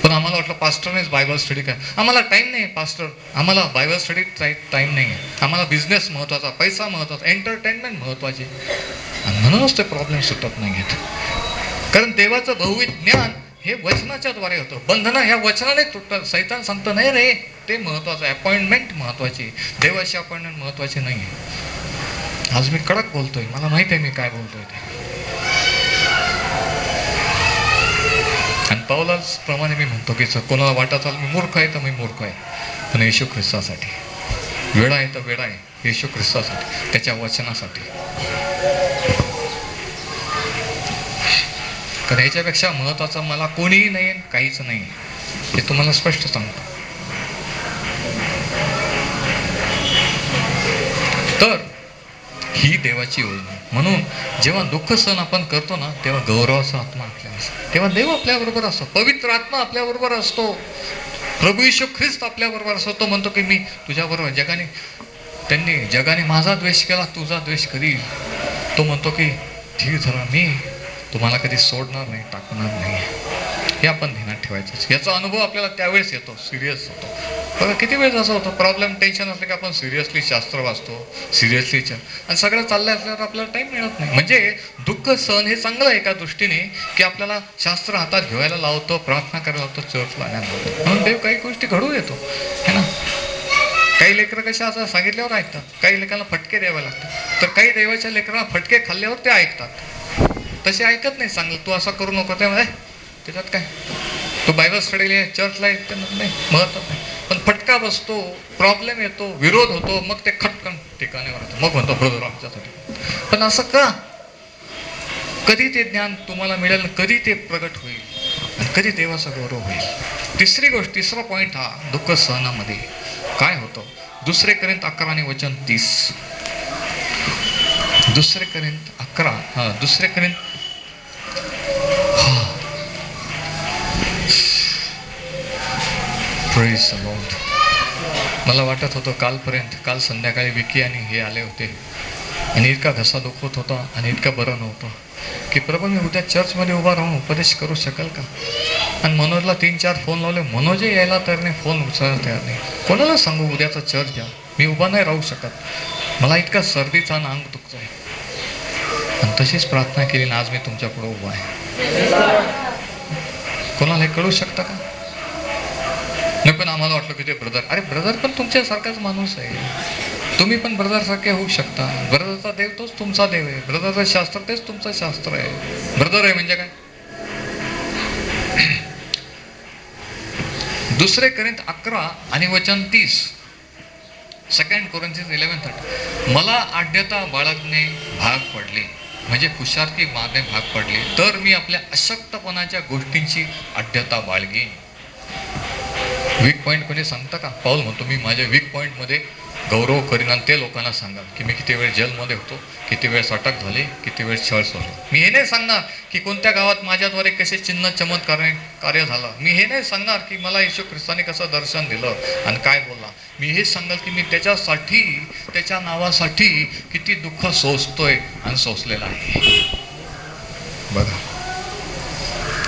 पण आम्हाला वाटलं पास्टरनेच बायबल स्टडी काय, आम्हाला टाइम नाही पास्टर, आम्हाला बायबल स्टडी टाइम नाही आहे, आम्हाला बिझनेस महत्त्वाचा, पैसा महत्त्वाचा, एंटरटेनमेंट महत्त्वाची. आणि म्हणूनच ते प्रॉब्लेम सुटत नाही आहेत. कारण देवाचं बहुविध ज्ञान हे वचनाच्या द्वारे होतं. बंधनं ह्या वचनाने तुटतात. सैतान सांगतो नाही रे, ते महत्त्वाचं आहे, अपॉइंटमेंट महत्त्वाची, देवाची अपॉइंटमेंट महत्त्वाची नाही आहे. आज मी कडक बोलतोय, मला माहित आहे मी काय बोलतोय ते. आणि पावलाच प्रमाणे मी म्हणतो की कोणाला वाटत मी मूर्ख आहे तर मी मूर्ख आहे, पण येशू ख्रिस्तासाठी वेडा आहे तर वेडा आहे, येशू ख्रिस्तासाठी, त्याच्या वचनासाठी. कारण याच्यापेक्षा महत्वाचं मला कोणीही नाही, काहीच नाही, हे तुम्हाला स्पष्ट सांगतो. तर ही देवाची योजना. म्हणून जेव्हा दुःख सहन आपण करतो ना, तेव्हा गौरवाचा आत्मा आपल्याला असतो, तेव्हा देव आपल्याबरोबर असतो, पवित्र आत्मा आपल्याबरोबर असतो, प्रभू येशू ख्रिस्त आपल्याबरोबर असतो. तो म्हणतो की मी तुझ्याबरोबर, जगाने त्यांनी जगाने माझा द्वेष केला, तुझा द्वेष करील. तो म्हणतो की ठीक झाला, मी तुम्हाला कधी सोडणार नाही, टाकणार नाही. हे आपण ध्यानात ठेवायचं. याचा अनुभव आपल्याला त्यावेळेस येतो, सिरियस होतो. बघा किती वेळ असं होतं, प्रॉब्लेम टेन्शन असलं की आपण सिरियसली शास्त्र वाचतो, सिरियसली आणि सगळं चाललंय असल्यावर आपल्याला टाइम मिळत नाही. म्हणजे दुःख सहन हे चांगलं आहे एका दृष्टीने, की आपल्याला शास्त्र हातात घेवायला लावतो, प्रार्थना करायला लावतो, चर्चला आणायला लावतो. म्हणून देव काही गोष्टी घडू येतो, है ना. काही लेकरं कशा असं सांगितल्यावर ऐकतात, काही लेकरांना फटके द्यावे लागतात. तर काही देवाच्या लेकरांना फटके खाल्ल्यावर ते ऐकतात, तसे ऐकत नाही. सांगलं तू असं करू नको, ते म्हणजे त्याच्यात काय, तू बायबल स्टडीला चर्चला येते नाही, महत्व नाही. पण फटका बसतो, प्रॉब्लेम येतो, विरोध होतो, मग ते खटकन ठिकाणीवर येतो, मग म्हणतो ब्रदर आमच्यासाठी. पण असं का? कधी ते ज्ञान तुम्हाला मिळेल, कधी ते प्रगट होईल, आणि कधी देवाचा गौरव होईल. तिसरा पॉइंट हा दुःख सहनामध्ये काय होतं. 2 कोरिंथ 11 आणि वचन 30. 2 Corinth 11, 2 Corinth, praise the Lord. मला वाटत होतं काल संध्याकाळी विकी आणि हे आले होते, आणि इतका घसा दुखत होता आणि इतकं बरं नव्हतं की प्रभू मी उद्या चर्चमध्ये उभा राहून उपदेश करू शकाल का. आणि मनोजला 3-4 फोन लावले, मनोजही यायला तयार नाही, फोन उचलायला तयार नाही. कोणाला सांगू उद्याचा चर्च घ्या, मी उभा नाही राहू शकत, मला इतका सर्दीचा आणि अंग दुखत आहे. आणि तशीच प्रार्थना केली आणि आज मी तुमच्यापुढे उभा आहे. कोणाला हे कळू शकतं का? नाही, पण आम्हाला वाटलं की ते ब्रदर, अरे ब्रदर पण तुमच्यासारखाच माणूस आहे, तुम्ही पण ब्रदर सारखे होऊ शकता. ब्रदरचा देव तोच तुमचा देव आहे, ब्रदरचं शास्त्र तेच तुमचं शास्त्र आहे. ब्रदर आहे म्हणजे काय? 2 कोरिंथ 11 आणि वचन 30. 2 Corinthians 11:30. मला आढ्यता बाळगणे भाग पडले, म्हणजे खुशारकी मारणे भाग पडले, तर मी आपल्या अशक्तपणाच्या गोष्टींची आढ्यता बाळगेन. वीक पॉईंट कोणी सांगता का? पाऊल म्हणतो मी माझ्या वीक पॉईंटमध्ये गौरव करीन, आणि ते लोकांना सांगा की मी किती वेळ जेलमध्ये होतो, किती वेळेस अटक झाली, किती वेळ छळ सोडला. मी हे नाही सांगणार की कोणत्या गावात माझ्याद्वारे कसे चिन्ह चमत्कार कार्य झालं. मी हे नाही सांगणार की मला येशू ख्रिस्ताने कसं दर्शन दिलं आणि काय बोलला. मी हे सांगाल की मी त्याच्यासाठी, त्याच्या नावासाठी किती दुःख सोसतोय आणि सोसलेलं आहे. बघा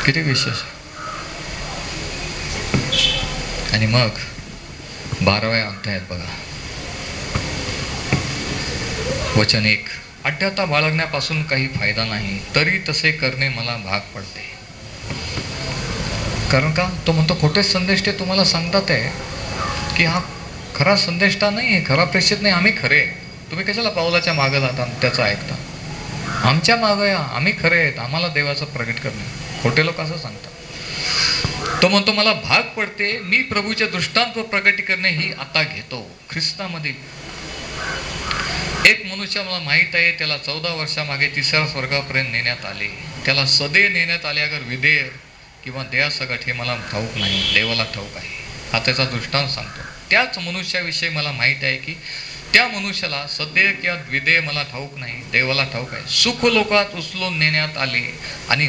किती विशेष. आणि मग 12व्या अध्यायात बघा वचन 1. आढ्यता बाळगण्यापासून काही फायदा नाही, तरी तसे करणे मला भाग पडते. कारण का? तो म्हणतो खोटे संदेष्टे तुम्हाला सांगतात आहे की हा खरा संदेष्टा नाही आहे, खरा प्रेषित नाही, आम्ही खरे. तुम्ही कशाला पावलाच्या मागं जाता त्याचं ऐकता? आमच्या मागं या, आम्ही खरे आहेत, आम्हाला देवाचं प्रगट करणे. खोटे लोक असं सांगतात. तो म्हणतो मला भाग पडते, मी प्रभूचे दृष्टांत व प्रगटी करणे ही आता घेतो. ख्रिस्तामध्ये एक मनुष्य मला माहीत आहे, त्याला 14 वर्षामागे 3ऱ्या स्वर्गापर्यंत नेण्यात आले. त्याला सदे नेण्यात आले, अगर विधेय किंवा देयासकट हे मला ठाऊक नाही, देवाला ठाऊक आहे. हा त्याचा दृष्टांत सांगतो. त्याच मनुष्याविषयी मला माहीत आहे की त्या मनुष्याला सद्य किंवा द्विदेय मला ठाऊक नाही, देवाला ठाऊक आहे. सुख लोकात उचलून नेण्यात आले आणि